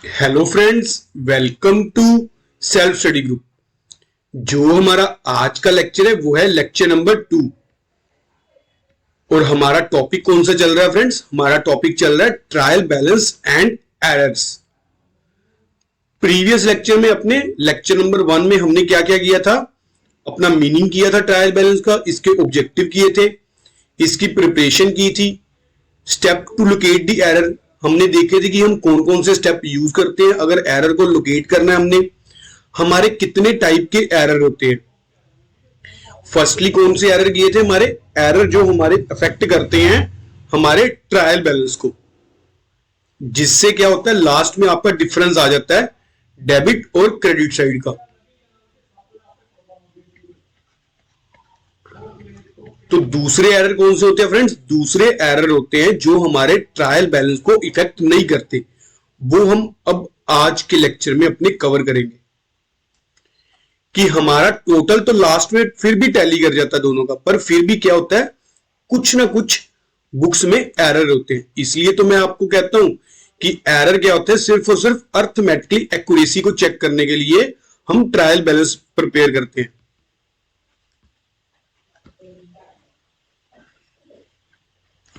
Hello friends, welcome to self study group. जो हमारा आज का लेक्चर है वो है लेक्चर नंबर 2। और हमारा टॉपिक कौन सा चल रहा है फ्रेंड्स? हमारा टॉपिक चल रहा है trial balance and errors. Previous lecture में अपने लेक्चर नंबर 1 में हमने क्या क्या किया था? अपना मीनिंग किया था ट्रायल बैलेंस का, इसके ऑब्जेक्टिव किए थे, इसकी प्रिपरेशन की थी, step to locate the error हमने देखे थे कि हम कौन कौन से स्टेप यूज करते हैं अगर एरर को लोकेट करना है हमने। हमारे कितने टाइप के एरर होते हैं? फर्स्टली कौन से एरर किए थे? हमारे एरर जो हमारे अफेक्ट करते हैं हमारे ट्रायल बैलेंस को, जिससे क्या होता है लास्ट में आपका डिफरेंस आ जाता है डेबिट और क्रेडिट साइड का। तो दूसरे एरर कौन से होते हैं फ्रेंड्स? दूसरे एरर होते हैं जो हमारे ट्रायल बैलेंस को इफेक्ट नहीं करते। वो हम अब आज के लेक्चर में अपने कवर करेंगे कि हमारा टोटल तो लास्ट में फिर भी टैली कर जाता है दोनों का, पर फिर भी क्या होता है, कुछ ना कुछ बुक्स में एरर होते हैं। इसलिए तो मैं आपको कहता हूं कि एरर क्या होता है, सिर्फ और सिर्फ अर्थमेटिकली एक्यूरेसी को चेक करने के लिए हम ट्रायल बैलेंस प्रिपेयर करते हैं।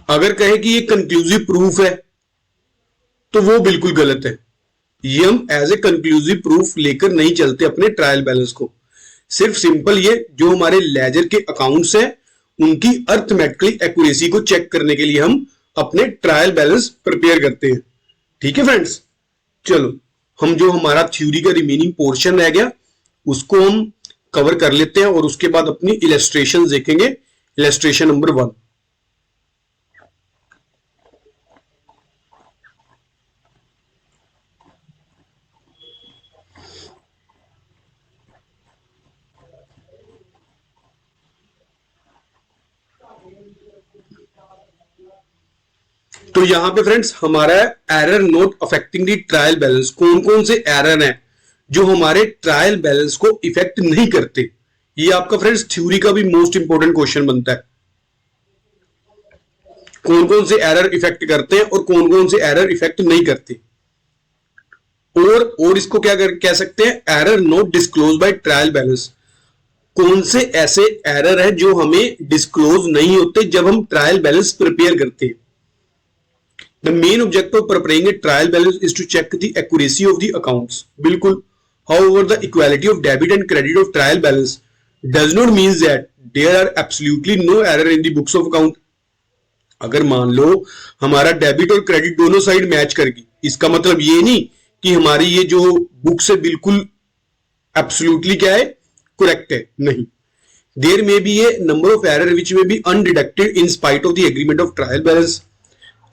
अगर कहे कि ये कंक्लूसिव प्रूफ है तो वो बिल्कुल गलत है। ये हम एज ए कंक्लूसिव प्रूफ लेकर नहीं चलते अपने ट्रायल बैलेंस को। सिर्फ सिंपल ये जो हमारे लेजर के अकाउंट्स हैं उनकी अर्थमेटिकली एक्यूरेसी को चेक करने के लिए हम अपने ट्रायल बैलेंस प्रिपेयर करते हैं। ठीक है फ्रेंड्स, चलो हम जो हमारा थ्योरी का रिमेनिंग पोर्शन रह गया उसको हम कवर कर लेते हैं और उसके बाद अपनी इलस्ट्रेशन देखेंगे। Illustration number 1। तो यहां पे फ्रेंड्स हमारा error note affecting the trial balance. कौन कौन से एरर हैं जो हमारे ट्रायल बैलेंस को इफेक्ट नहीं करते? ये आपका फ्रेंड्स थ्योरी का भी मोस्ट इंपोर्टेंट क्वेश्चन बनता है। कौन कौन से एरर इफेक्ट करते हैं और कौन कौन से एरर इफेक्ट नहीं करते? और इसको क्या कह सकते हैं? Error note disclose by trial balance. कौन से ऐसे एरर है जो हमें डिस्क्लोज नहीं होते जब हम ट्रायल बैलेंस प्रिपेयर करते हैं? The main objective of preparing a trial balance is to check the accuracy of the accounts. बिल्कुल। However, the equality of debit and credit of trial balance does not mean that there are absolutely no error in the books of account. अगर मान लो हमारा debit और credit दोनों side match करगी, इसका मतलब ये नहीं कि हमारी ये जो बुक्स है बिल्कुल एब्सोल्युटली क्या है, करेक्ट है। नहीं, there may be a number of error which may be undetected in spite of the agreement of trial balance.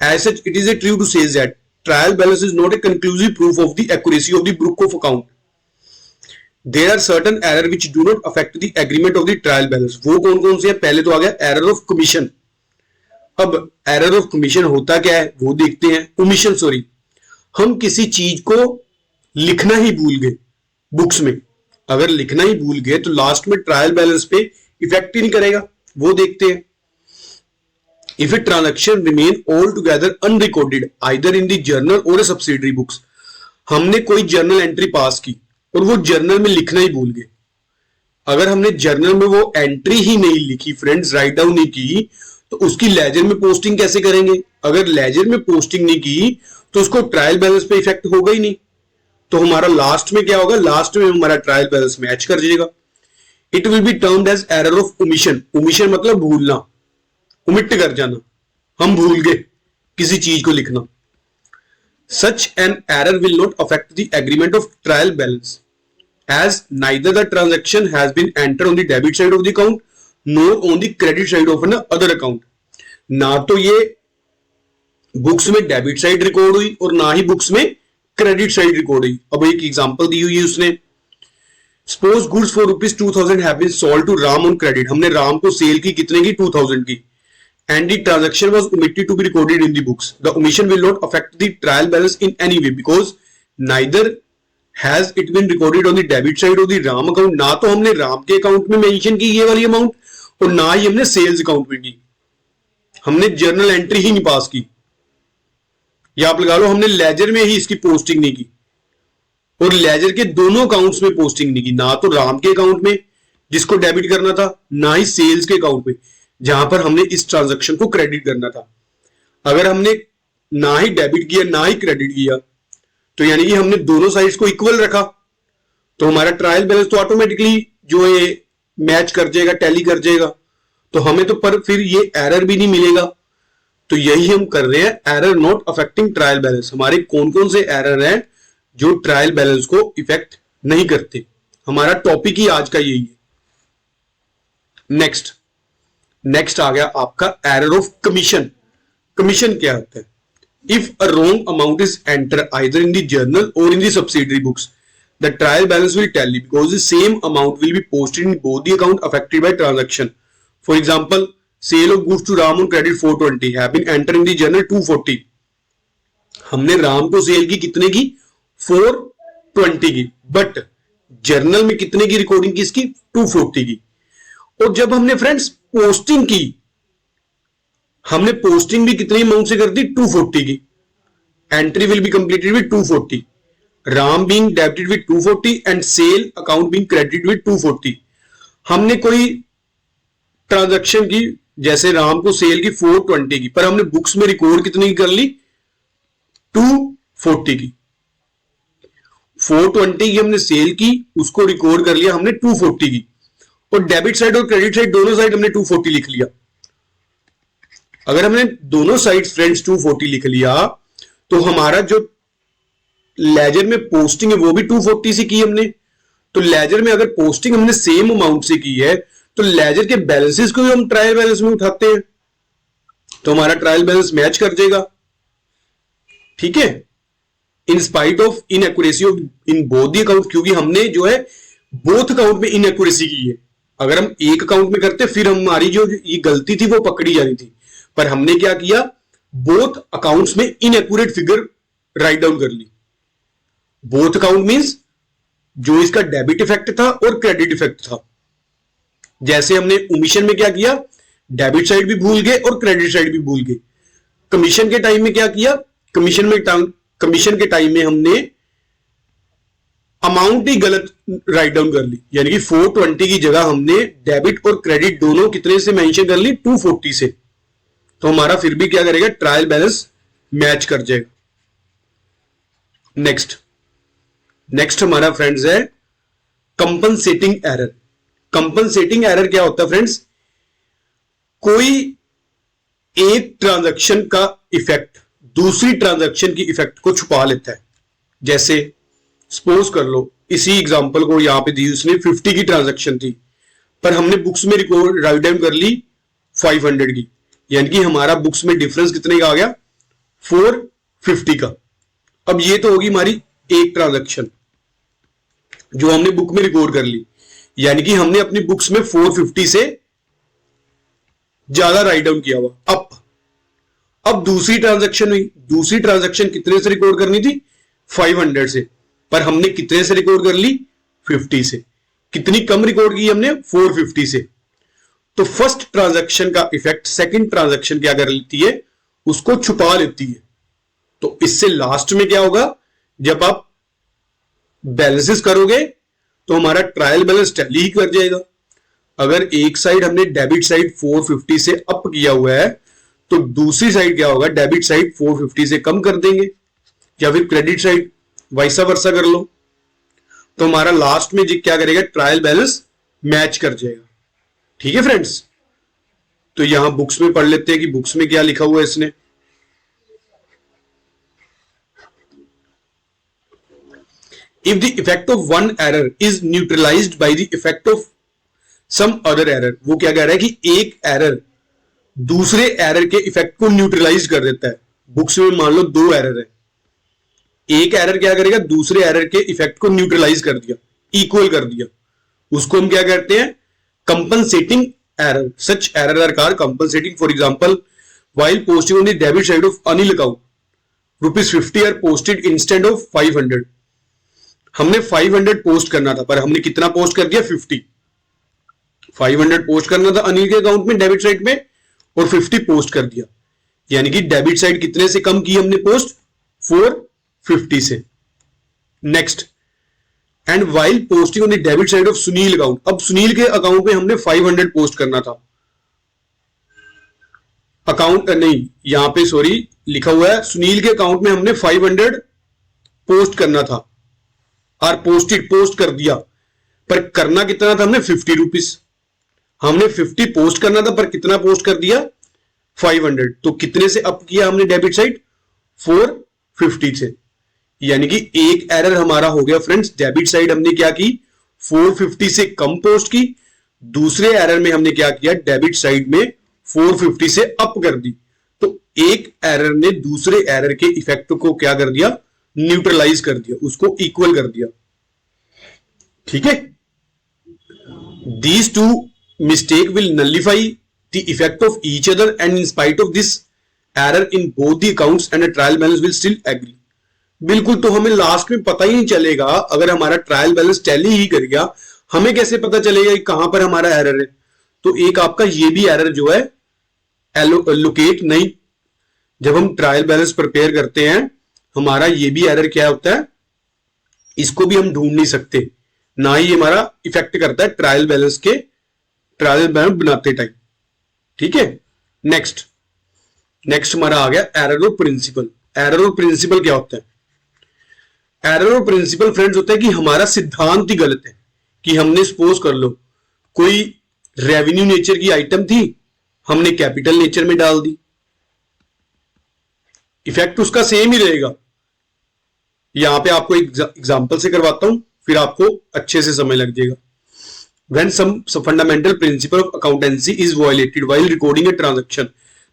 As such, it is a true to say that trial balance is not a conclusive proof of the accuracy of the book of account. There are certain errors which do not affect the agreement of the trial balance. वो कौन कौन से हैं? पहले तो आ गया error of commission. अब error of commission होता क्या है वो देखते हैं। ओमिशन, सॉरी, हम किसी चीज को लिखना ही भूल गए बुक्स में। अगर लिखना ही भूल गए तो लास्ट में ट्रायल बैलेंस पे इफेक्ट ही नहीं करेगा, वो देखते हैं। If a transaction remain altogether unrecorded either in the journal or a subsidiary books, हमने कोई जर्नल एंट्री पास की और वो जर्नल में लिखना ही भूल गए। अगर हमने जर्नल में वो एंट्री ही नहीं लिखी फ्रेंड्स, राइट डाउन नहीं की, तो उसकी लेजर में पोस्टिंग कैसे करेंगे? अगर लेजर में पोस्टिंग नहीं की तो उसको ट्रायल बैलेंस पे इफेक्ट होगा ही नहीं। तो हमारा लास्ट में क्या होगा? लास्ट में हमारा ट्रायल बैलेंस मैच कर जाएगा। It will be termed as error of omission. Omission मतलब भूलना, ओमिट कर जाना, हम भूल गए किसी चीज को लिखना। Such an error will not affect the agreement of trial balance as neither the transaction has been entered on the debit side of the account nor on the credit side of an other account. ना तो ये books में debit side record हुई और ना ही books में credit side record हुई। अब एक एग्जांपल दी हुई है उसने, suppose goods for ₹2000 have been sold to Ram on credit. हमने राम को सेल की कितने की? 2000 की, and the transaction was omitted to be recorded in the books. The omission will not affect the trial balance in any way because neither has it been recorded on the debit side of the RAM account. ना तो हमने राम के account में mention की ये वाली amount और ना ही हमने सेल्स अकाउंट में की। हमने जर्नल एंट्री ही नहीं पास की, या आप लगा लो हमने लेजर में ही इसकी पोस्टिंग नहीं की। और लेजर के दोनों अकाउंट्स में पोस्टिंग नहीं की, ना तो राम के अकाउंट में जिसको डेबिट करना था, ना ही सेल्स के अकाउंट में जहां पर हमने इस ट्रांजैक्शन को क्रेडिट करना था। अगर हमने ना ही डेबिट किया ना ही क्रेडिट किया तो यानी कि हमने दोनों साइड्स को इक्वल रखा, तो हमारा ट्रायल बैलेंस तो ऑटोमेटिकली जो है मैच कर जाएगा, टैली कर जाएगा, तो हमें तो पर फिर ये एरर भी नहीं मिलेगा। तो यही हम कर रहे हैं, error not affecting trial balance. हमारे कौन कौन से एरर हैं जो ट्रायल बैलेंस को इफेक्ट नहीं करते, हमारा टॉपिक ही आज का यही है। नेक्स्ट आ गया आपका एरर ऑफ कमीशन। कमीशन क्या होता है? If a wrong amount is enter either in the journal or in the subsidiary books, the trial balance will tally because the same amount will be posted in both the account affected by transaction. For example, sale of goods to Ram on credit 420 have been entered in the journal 240. हमने राम को cell की कितने की? 420 की, but journal में कितने की recording की इसकी? 240 की। और जब हमने फ्रेंड्स पोस्टिंग की, हमने पोस्टिंग भी कितनी अमाउंट से कर दी? 240 की। Entry will be completed with 240, Ram being debited with 240 and sale account being credited with 240। हमने कोई ट्रांजैक्शन की, जैसे राम को सेल की 420 की, पर हमने बुक्स में रिकॉर्ड कितनी की कर ली? 240 की। 420 की हमने सेल की, उसको रिकॉर्ड कर लिया हमने 240 की, और डेबिट साइड और क्रेडिट साइड दोनों साइड हमने 240 लिख लिया। अगर हमने दोनों साइड फ्रेंड्स 240 लिख लिया तो हमारा जो लेजर में पोस्टिंग है वो भी 240 से की हमने। तो लेजर में अगर पोस्टिंग हमने सेम अमाउंट से की है तो लेजर के बैलेंसेस को भी हम ट्रायल बैलेंस में उठाते हैं, तो हमारा ट्रायल बैलेंस मैच कर जाएगा। ठीक है, इन spite of inaccuracy of in both the account, क्योंकि हमने जो है बोथ अकाउंट में इनएक्यूरेसी की है। अगर हम एक अकाउंट में करते फिर हमारी जो ये गलती थी वो पकड़ी जानी थी, पर हमने क्या किया? बोथ अकाउंट्स में इनएक्यूरेट फिगर राइट डाउन कर ली। बोथ अकाउंट मींस जो इसका डेबिट इफेक्ट था और क्रेडिट इफेक्ट था। जैसे हमने ओमिशन में क्या किया? डेबिट साइड भी भूल गए और क्रेडिट साइड भी भूल गए। कमीशन के टाइम में क्या किया? कमीशन के टाइम में हमने अमाउंट ही गलत राइट डाउन कर ली, यानी कि 420 की जगह हमने डेबिट और क्रेडिट दोनों कितने से मेंशन कर ली? 240 से। तो हमारा फिर भी क्या करेगा? ट्रायल बैलेंस मैच कर जाएगा। नेक्स्ट हमारा फ्रेंड्स है कंपनसेटिंग एरर। कंपनसेटिंग एरर क्या होता है फ्रेंड्स? कोई एक ट्रांजैक्शन का इफेक्ट दूसरी ट्रांजैक्शन की इफेक्ट को छुपा लेता है। जैसे सपोज कर लो, इसी एग्जांपल को यहां पे दी, उसने 50 की ट्रांजैक्शन थी, पर हमने बुक्स में रिकॉर्ड राइट डाउन कर ली 500 की, यानी कि हमारा बुक्स में डिफरेंस कितने का आ गया? 450 का। अब ये तो होगी हमारी एक ट्रांजैक्शन जो हमने बुक में रिकॉर्ड कर ली, यानी कि हमने अपनी बुक्स में 450 से ज्यादा राइट डाउन किया हुआ। अब दूसरी ट्रांजैक्शन हुई, दूसरी ट्रांजैक्शन कितने से रिकॉर्ड करनी थी? 500 से, पर हमने कितने से रिकॉर्ड कर ली? 50 से। कितनी कम रिकॉर्ड की हमने? 450 से। तो फर्स्ट ट्रांजैक्शन का इफेक्ट सेकंड ट्रांजैक्शन क्या कर लेती है? उसको छुपा लेती है। तो इससे लास्ट में क्या होगा? जब आप बैलेंसेस करोगे तो हमारा ट्रायल बैलेंस टैली ही कर जाएगा। अगर एक साइड हमने डेबिट साइड 450 से अप किया हुआ है तो दूसरी साइड क्या होगा? डेबिट साइड 450 से कम कर देंगे, या फिर क्रेडिट साइड वैसा वर्सा कर लो, तो हमारा लास्ट में क्या करेगा? ट्रायल बैलेंस मैच कर जाएगा। ठीक है फ्रेंड्स, तो यहां बुक्स में पढ़ लेते हैं कि बुक्स में क्या लिखा हुआ है इसने। If the effect of one error is neutralized by the effect of some other error, वो क्या कह रहा है कि एक एरर दूसरे एरर के इफेक्ट को न्यूट्रलाइज कर देता है। बुक्स में मान लो 2 एरर है, एक एरर क्या करेगा? दूसरे एरर के इफेक्ट को न्यूट्रलाइज कर दिया, इक्वल कर दिया, उसको हम क्या कहते हैं? Compensating error. Such error are called compensating. For example, while posting on the debit side of Anil account, ₹50 are posted instead of 500। हमने 500 पोस्ट करना था, पर हमने कितना पोस्ट कर दिया? 50। 500 पोस्ट करना था अनिल के अकाउंट में डेबिट साइड में, और 50 पोस्ट कर दिया, यानी कि डेबिट साइड कितने से कम की हमने पोस्ट? 450 से। Next, and while posting on the debit side of Sunil account, अब सुनील के अकाउंट में हमने 500 पोस्ट करना था, अकाउंट नहीं, यहां पे सॉरी लिखा हुआ है सुनील के अकाउंट में हमने 500 पोस्ट करना था, और पोस्ट कर दिया, पर करना कितना था हमने 50 रुपीज, हमने 50 पोस्ट करना था पर कितना पोस्ट कर दिया 500, तो कितने से अप किया हमने डेबिट साइड 450 से, यानी कि एक एरर हमारा हो गया फ्रेंड्स, डेबिट साइड हमने क्या की 450 से कम पोस्ट की, दूसरे एरर में हमने क्या किया डेबिट साइड में 450 से अप कर दी, तो एक एरर ने दूसरे एरर के इफेक्ट को क्या कर दिया न्यूट्रलाइज कर दिया, उसको इक्वल कर दिया, ठीक है। These two mistake will nullify the effect of each other and in spite of this error in both the accounts and trial balance will still agree. बिल्कुल, तो हमें लास्ट में पता ही नहीं चलेगा, अगर हमारा ट्रायल बैलेंस टैली ही कर गया हमें कैसे पता चलेगा कि कहां पर हमारा एरर है। तो एक आपका ये भी एरर जो है लोकेट नहीं, जब हम ट्रायल बैलेंस प्रिपेयर करते हैं हमारा ये भी एरर क्या होता है, इसको भी हम ढूंढ नहीं सकते, ना ही हमारा इफेक्ट करता है ट्रायल बैलेंस बनाते टाइम, ठीक है। नेक्स्ट हमारा आ गया error of principle. Error of principle क्या होता है? एरर ऑफ प्रिंसिपल फ्रेंड्स होता है कि हमारा सिद्धांत ही गलत है, कि हमने सपोज कर लो कोई रेवेन्यू नेचर की आइटम थी, हमने कैपिटल नेचर में डाल दी, इफेक्ट उसका सेम ही रहेगा। यहां पे आपको एक एग्जांपल से करवाता हूं, फिर आपको अच्छे से समझ लग जाएगा। When some fundamental principle of accountancy is violated while recording a transaction,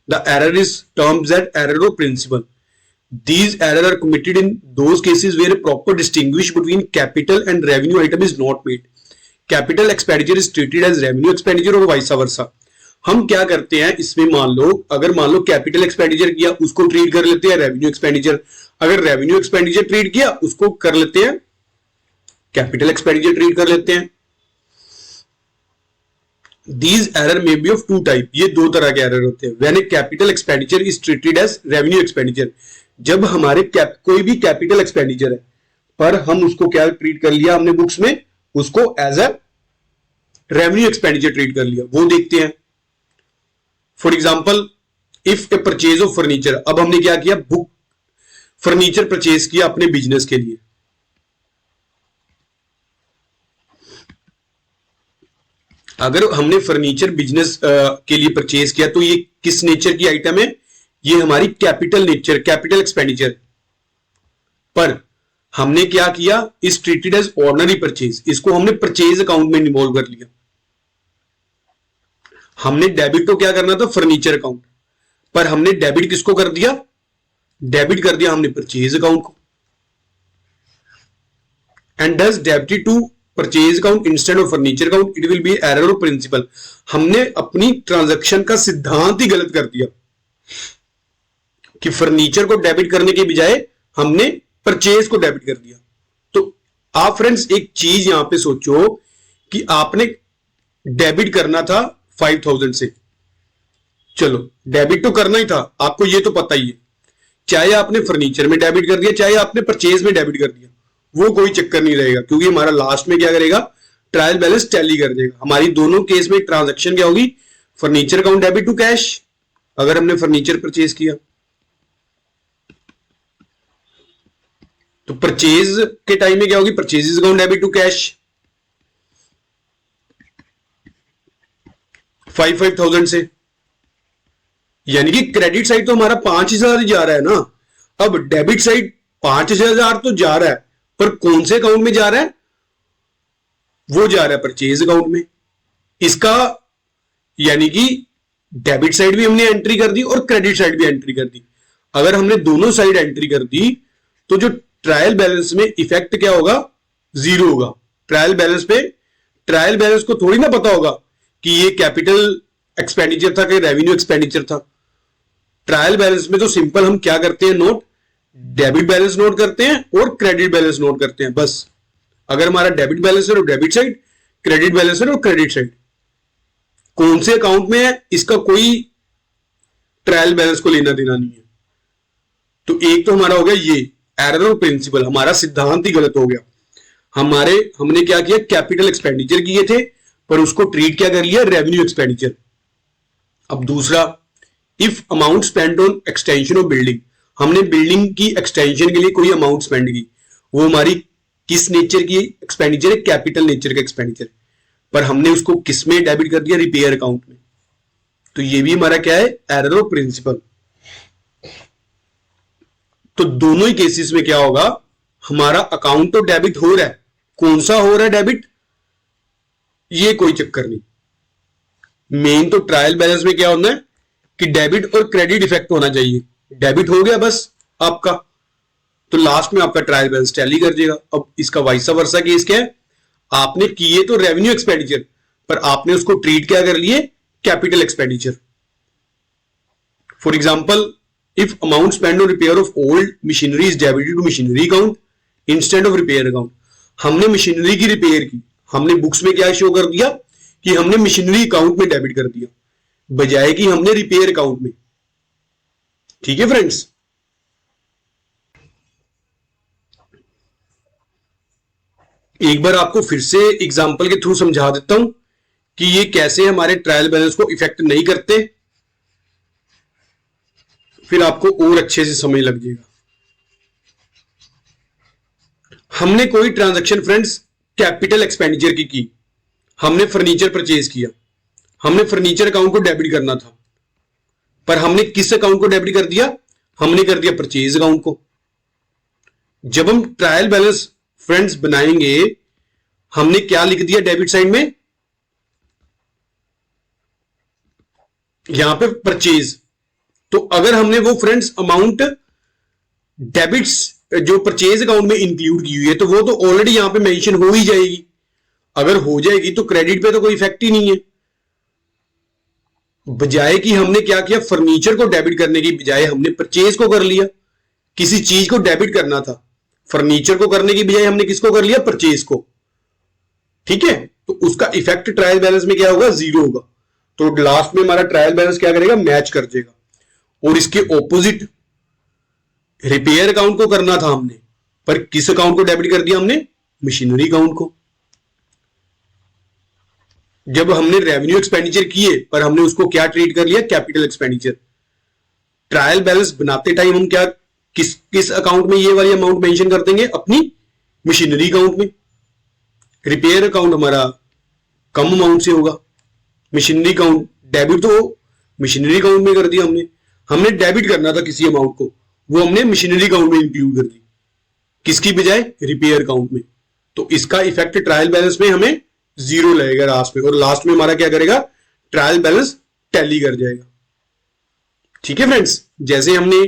the error is termed as error of principle. These errors are committed in those cases where a proper distinguish between capital and revenue item is not made. Capital expenditure is treated as revenue expenditure और vice versa. हम क्या करते हैं इसमें, अगर मान लो capital expenditure किया उसको ट्रीट कर लेते हैं रेवेन्यू एक्सपेंडिचर, अगर रेवेन्यू एक्सपेंडिचर ट्रीट किया उसको कर लेते हैं कैपिटल एक्सपेंडिचर ट्रीट कर लेते हैं। These error may be of two type, ये दो तरह के एरर होते हैं। When a capital expenditure is treated as revenue expenditure, जब हमारे कोई भी कैपिटल एक्सपेंडिचर है पर हम उसको क्या ट्रीट कर लिया हमने बुक्स में, उसको as a revenue expenditure treat कर लिया, वो देखते हैं। For example if a purchase of furniture, अब हमने क्या किया बुक फर्नीचर परचेज किया अपने बिजनेस के लिए, अगर हमने फर्नीचर बिजनेस के लिए परचेज किया तो ये किस नेचर की आइटम है, ये हमारी कैपिटल नेचर कैपिटल एक्सपेंडिचर, पर हमने क्या किया इस ट्रीटेड एज ऑर्डिनरी परचेज, इसको हमने परचेज अकाउंट में इन्वॉल्व कर लिया। हमने डेबिट तो क्या करना था फर्नीचर अकाउंट, पर हमने डेबिट किसको कर दिया, डेबिट कर दिया हमने परचेज अकाउंट को, and does debited to purchase account instead of furniture account, it will be error of principle. हमने अपनी ट्रांजैक्शन का सिद्धांत ही गलत कर दिया कि फर्नीचर को डेबिट करने के बजाय हमने परचेज को डेबिट कर दिया। तो आप फ्रेंड्स एक चीज यहां पे सोचो कि आपने डेबिट करना था 5000 से, चलो डेबिट तो करना ही था, आपको ये तो पता ही है, चाहे आपने फर्नीचर में डेबिट कर दिया चाहे आपने परचेज में डेबिट कर दिया, वो कोई चक्कर नहीं रहेगा, क्योंकि हमारा लास्ट में क्या करेगा ट्रायल बैलेंस टैली कर देगा। हमारी दोनों केस में ट्रांजैक्शन क्या होगी, furniture account debit to cash, अगर हमने फर्नीचर परचेज किया तो परचेज के टाइम में क्या होगी purchase account debit to cash 5000 से, यानी कि क्रेडिट साइड तो हमारा 5000 जा रहा है ना, अब डेबिट साइड 5000 तो जा रहा है, पर कौन से अकाउंट में जा रहा है, वो जा रहा है परचेज अकाउंट में। इसका यानी कि डेबिट साइड भी हमने एंट्री कर दी और क्रेडिट साइड भी एंट्री कर दी। अगर हमने दोनों साइड एंट्री कर दी तो जो ट्रायल बैलेंस में इफेक्ट क्या होगा, जीरो होगा। ट्रायल बैलेंस को थोड़ी ना पता होगा कि ये कैपिटल एक्सपेंडिचर था कि रेवेन्यू एक्सपेंडिचर था। ट्रायल बैलेंस में तो सिंपल हम क्या करते हैं नोट, डेबिट बैलेंस नोट करते हैं और क्रेडिट बैलेंस नोट करते हैं, बस। अगर हमारा डेबिट बैलेंस है तो डेबिट साइड, क्रेडिट बैलेंस है तो क्रेडिट साइड, कौन से अकाउंट में है इसका कोई ट्रायल बैलेंस को लेना देना नहीं है। तो एक तो हमारा हो गया ये एरर ऑफ प्रिंसिपल, हमारा सिद्धांत ही गलत हो गया। हमने क्या किया, कैपिटल एक्सपेंडिचर किए थे पर उसको ट्रीट क्या कर लिया, रेवेन्यू एक्सपेंडिचर। अब दूसरा, if amount spend on extension of building, हमने बिल्डिंग की एक्सटेंशन के लिए कोई अमाउंट स्पेंड की, वो हमारी किस नेचर की एक्सपेंडिचर है, कैपिटल नेचर का एक्सपेंडिचर, पर हमने उसको किस में डेबिट कर दिया, रिपेयर अकाउंट में। तो ये भी हमारा क्या है, एरर ऑफ प्रिंसिपल। तो दोनों ही केसेस में क्या होगा, हमारा अकाउंट तो डेबिट हो रहा है, कौन सा हो रहा है डेबिट, ये कोई चक्कर नहीं। मेन तो ट्रायल बैलेंस में क्या होना है कि डेबिट और क्रेडिट इफेक्ट होना चाहिए। डेबिट हो गया बस आपका, तो लास्ट में आपका ट्रायल बैलेंस टैली कर देगा। अब इसका वाइसा वर्सा केस क्या है, आपने किए तो रेवेन्यू एक्सपेंडिचर पर आपने उसको ट्रीट क्या कर लिए, capital expenditure. For example, if amount spend on repair of old machinery is debited to machinery account instead of repair account. हमने मशीनरी की रिपेयर की, हमने बुक्स में क्या शो कर दिया कि हमने मशीनरी अकाउंट में डेबिट कर दिया, बजाय कि हमने रिपेयर अकाउंट में। ठीक है फ्रेंड्स, एक बार आपको फिर से एग्जांपल के थ्रू समझा देता हूं कि ये कैसे हमारे ट्रायल बैलेंस को इफेक्ट नहीं करते, फिर आपको और अच्छे से समझ लग जाएगा। हमने कोई ट्रांजैक्शन फ्रेंड्स कैपिटल एक्सपेंडिचर की, हमने फर्नीचर परचेज किया, हमने फर्नीचर अकाउंट को डेबिट करना था, पर हमने किस अकाउंट को डेबिट कर दिया, हमने कर दिया परचेज अकाउंट को। जब हम ट्रायल बैलेंस फ्रेंड्स बनाएंगे, हमने क्या लिख दिया डेबिट साइड में, यहां पे परचेज। तो अगर हमने वो फ्रेंड्स अमाउंट डेबिट्स जो परचेज अकाउंट में इंक्लूड की हुई है, तो वो तो ऑलरेडी यहां पे मेंशन हो ही जाएगी। अगर हो जाएगी तो क्रेडिट पे तो कोई इफेक्ट ही नहीं है। बजाय कि हमने क्या किया, फर्नीचर को डेबिट करने की बजाय हमने परचेज को कर लिया। किसी चीज को डेबिट करना था, फर्नीचर को करने की बजाय हमने किसको कर लिया, परचेज को। ठीक है, तो उसका इफेक्ट ट्रायल बैलेंस में क्या होगा, जीरो होगा। तो लास्ट में हमारा ट्रायल बैलेंस क्या करेगा, मैच कर देगा। और इसके ऑपोजिट रिपेयर अकाउंट को करना था हमने, पर किस अकाउंट को डेबिट कर दिया हमने, मशीनरी अकाउंट को। जब हमने रेवेन्यू एक्सपेंडिचर किए पर हमने उसको क्या ट्रीट कर लिया, कैपिटल एक्सपेंडिचर। ट्रायल बैलेंस बनाते टाइम हम क्या किस अकाउंट में ये वाली अमाउंट मेंशन कर देंगे, अपनी मशीनरी अकाउंट में। रिपेयर अकाउंट हमारा कम अमाउंट से होगा, मशीनरी अकाउंट डेबिट तो मशीनरी अकाउंट में कर दिया हमने डेबिट करना था किसी अमाउंट को, वो हमने मशीनरी अकाउंट में इंक्लूड कर दी, किसकी बजाय, रिपेयर अकाउंट में। तो इसका इफेक्ट ट्रायल बैलेंस में हमें जीरो लगेगा लास्ट में, और लास्ट में हमारा क्या करेगा, ट्रायल बैलेंस टैली कर जाएगा। ठीक है फ्रेंड्स, जैसे हमने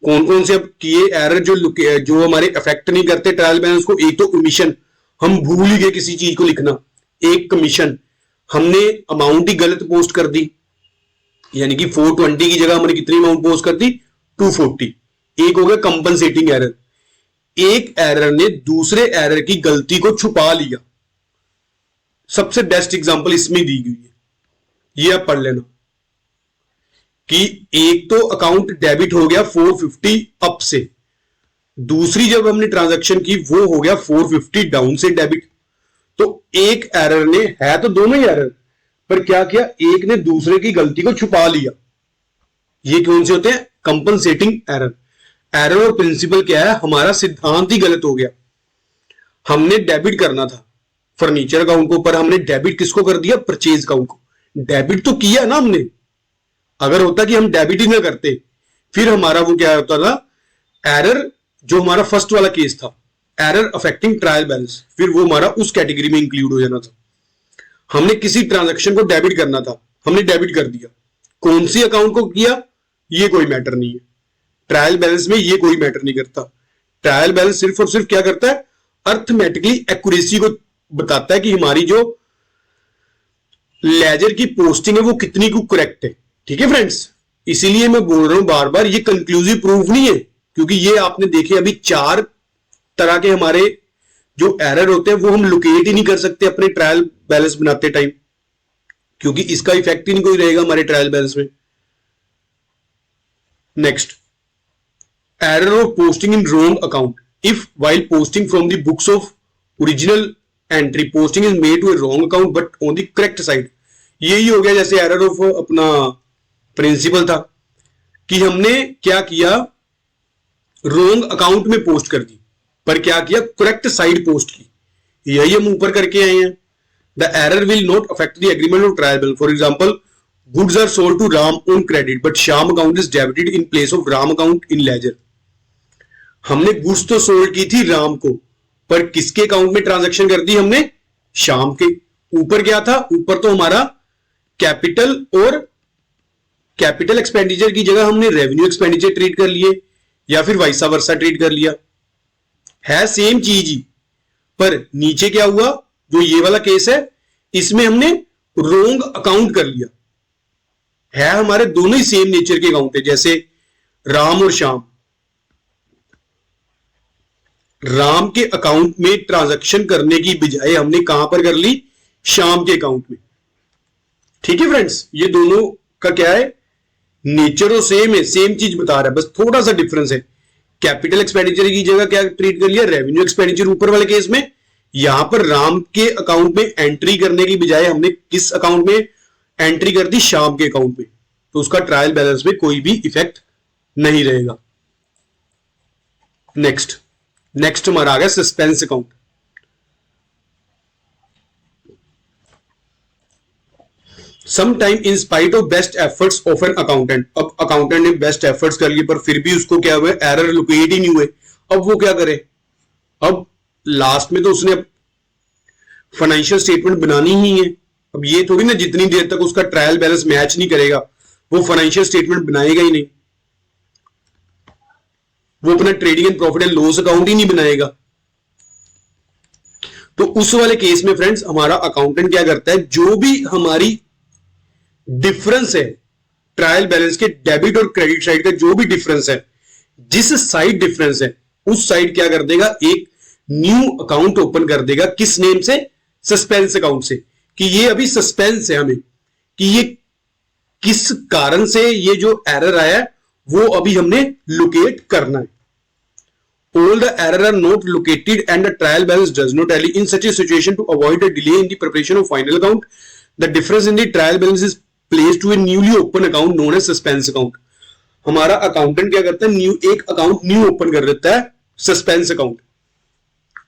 कौन कौन से अब किए एरर जो हमारे अफेक्ट नहीं करते ट्रायल बैलेंस को। एक तो ओमिशन, हम भूल ही गए किसी चीज को लिखना। एक कमीशन, हमने अमाउंट ही गलत पोस्ट कर दी, यानी कि 420 की जगह हमने कितनी अमाउंट पोस्ट कर दी, 240। एक हो गया कंपनसेटिंग एरर, एक एरर ने दूसरे एरर की गलती को छुपा लिया। सबसे बेस्ट एग्जांपल इसमें दी गई है, ये आप पढ़ लेना कि एक तो अकाउंट डेबिट हो गया 450 अप से, दूसरी जब हमने ट्रांजैक्शन की वो हो गया 450 डाउन से डेबिट। तो एक एरर ने, है तो दोनों ही एरर, पर क्या किया, एक ने दूसरे की गलती को छुपा लिया। ये कौन से होते हैं, कंपनसेटिंग एरर। एरर और प्रिंसिपल क्या है, हमारा सिद्धांत ही गलत हो गया। हमने डेबिट करना था फर्नीचर अकाउंट को, पर हमने डेबिट किसको कर दिया, परचेज अकाउंट को। डेबिट तो किया ना हमने, अगर होता कि हम डेबिट ही ना करते, फिर हमारा वो क्या होता था, एरर जो हमारा फर्स्ट वाला केस था, एरर अफेक्टिंग ट्रायल बैलेंस, फिर वो हमारा उस कैटेगरी में इंक्लूड हो जाना था। हमने किसी ट्रांजैक्शन को डेबिट करना था, हमने डेबिट कर दिया, कौन सी अकाउंट को किया ये कोई मैटर नहीं है। ट्रायल बैलेंस में ये कोई मैटर नहीं करता। ट्रायल बैलेंस सिर्फ और सिर्फ क्या करता है, अर्थमेटिकली एक्यूरेसी को बताता है कि हमारी जो लेजर की पोस्टिंग है वो कितनी को करेक्ट है। ठीक है फ्रेंड्स, इसीलिए मैं बोल रहा हूं बार बार, ये कंक्लूसिव प्रूफ नहीं है, क्योंकि ये आपने देखे अभी 4 तरह के हमारे जो एरर होते हैं वो हम लोकेट ही नहीं कर सकते अपने ट्रायल बैलेंस बनाते टाइम, क्योंकि इसका इफेक्ट ही नहीं कोई रहेगा हमारे ट्रायल बैलेंस में। Next, error of posting in wrong account if while posting from the books of original entry posting is made to a wrong account but on the correct side. यही हो गया जैसे error of अपना principal था कि हमने क्या किया, रॉन्ग अकाउंट में पोस्ट कर दी, पर क्या किया, करेक्ट साइड पोस्ट की। यही हम ऊपर करके आए हैं। The error will not affect the agreement of trial balance. For example, goods are sold to Ram on credit but Shyam account is debited in place of Ram account in ledger. हमने goods तो sold की थी राम को, पर किसके अकाउंट में transaction कर दी हमने, श्याम के। ऊपर क्या था, ऊपर तो हमारा कैपिटल और कैपिटल एक्सपेंडिचर की जगह हमने रेवेन्यू एक्सपेंडिचर ट्रीट कर लिए, या फिर वाइसा वर्सा ट्रीट कर लिया, है सेम चीज ही। पर नीचे क्या हुआ, जो ये वाला केस है, इसमें हमने रॉन्ग अकाउंट कर लिया। है हमारे दोनों ही सेम नेचर के अकाउंट है, जैसे राम और श्याम। राम के अकाउंट में ट्रांजैक्शन करने की बजाय हमने कहां पर कर ली, श्याम के अकाउंट में। ठीक है फ्रेंड्स, ये दोनों का क्या है, नेचर तो सेम है, सेम चीज बता रहा है, बस थोड़ा सा डिफरेंस है। कैपिटल एक्सपेंडिचर की जगह क्या ट्रीट कर लिया, रेवेन्यू एक्सपेंडिचर ऊपर वाले केस में। यहां पर राम के अकाउंट में एंट्री करने की बजाय हमने किस अकाउंट में एंट्री कर दी, श्याम के अकाउंट में। तो उसका ट्रायल बैलेंस में कोई भी इफेक्ट नहीं रहेगा। नेक्स्ट हमारा आ गया suspense account. Sometime in spite of best efforts of an accountant. अब अकाउंटेंट ने बेस्ट एफर्ट्स कर लिए, पर फिर भी उसको क्या हुआ, एरर लोकेट ही नहीं हुए। अब वो क्या करे, अब लास्ट में तो उसने फाइनेंशियल स्टेटमेंट बनानी ही है। अब ये थोड़ी ना जितनी देर तक उसका ट्रायल बैलेंस मैच नहीं करेगा, वो फाइनेंशियल स्टेटमेंट बनाएगा ही नहीं, वो अपना trading and profit and loss account ही नहीं बनाएगा। तो उस वाले केस में फ्रेंड्स हमारा अकाउंटेंट क्या करता है, जो भी हमारी डिफरेंस है ट्रायल बैलेंस के डेबिट और क्रेडिट साइड का, जो भी डिफरेंस है, जिस साइड डिफरेंस है उस साइड क्या कर देगा, एक न्यू अकाउंट ओपन कर देगा। किस नेम से, सस्पेंस अकाउंट से, कि ये अभी सस्पेंस है हमें, कि ये किस कारण से ये जो एरर आया है वो अभी हमने लोकेट करना है। All the error are not located and the trial balance does not tally. In such a situation, to avoid a delay in the preparation of final account, the difference in the trial balance is placed to a newly open account known as suspense account. हमारा accountant क्या करता है, एक account new open कर देता है, suspense account,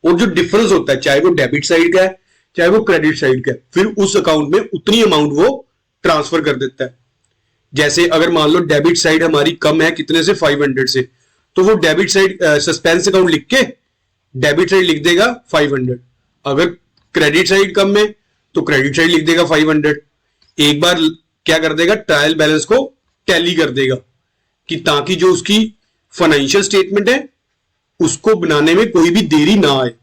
और जो डिफरेंस होता है, चाहे वो डेबिट साइड का है चाहे वो क्रेडिट साइड का है, फिर उस अकाउंट में उतनी अमाउंट वो ट्रांसफर कर देता है। जैसे अगर मान लो डेबिट साइड हमारी कम है, कितने से, 500 से, तो वो डेबिट साइड सस्पेंस अकाउंट लिख के डेबिट साइड लिख देगा 500। अगर क्रेडिट साइड कम है तो क्रेडिट साइड लिख देगा 500। एक बार क्या कर देगा, ट्रायल बैलेंस को टैली कर देगा, कि ताकि जो उसकी फाइनेंशियल स्टेटमेंट है उसको बनाने में कोई भी देरी ना आए।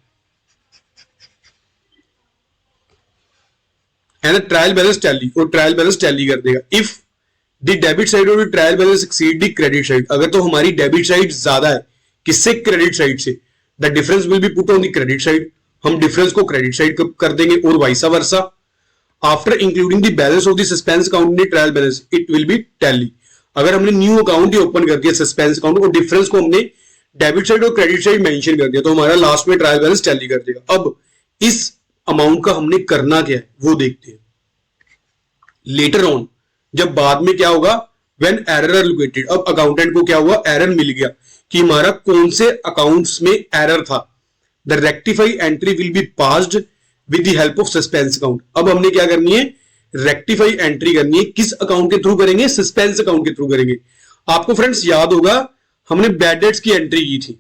एंड ट्रायल बैलेंस टैली, और ट्रायल बैलेंस टैली कर देगा। इफ द डेबिट साइड और trial balance exceed the credit side, अगर तो हमारी डेबिट साइड ज्यादा है किससे, क्रेडिट साइड से, the difference will be put on the credit side, हम डिफरेंस को क्रेडिट साइड कर देंगे, और वाइसा वर्सा। After including the balance of the suspense account in trial balance it will B tally. अगर हमने न्यू अकाउंट ही open कर दिया सस्पेंस अकाउंट, और डिफरेंस को हमने डेबिट साइड और क्रेडिट साइड मेंशन कर दिया, तो हमारा लास्ट में ट्रायल बैलेंस टैली कर देगा। अब इस अमाउंट का हमने करना क्या है वो देखते हैं लेटर ऑन, जब बाद में क्या होगा, व्हेन एरर आर लोकेटेड। अब अकाउंटेंट को क्या हुआ, एरर मिल गया कि हमारा कौन से अकाउंट्स में एरर था। The rectify entry will be passed with the help of suspense account. अब हमने क्या करनी है, रेक्टिफाई एंट्री करनी है। किस अकाउंट के थ्रू करेंगे, सस्पेंस अकाउंट के थ्रू करेंगे। आपको फ्रेंड्स याद होगा हमने बैड डेट्स की एंट्री की थी।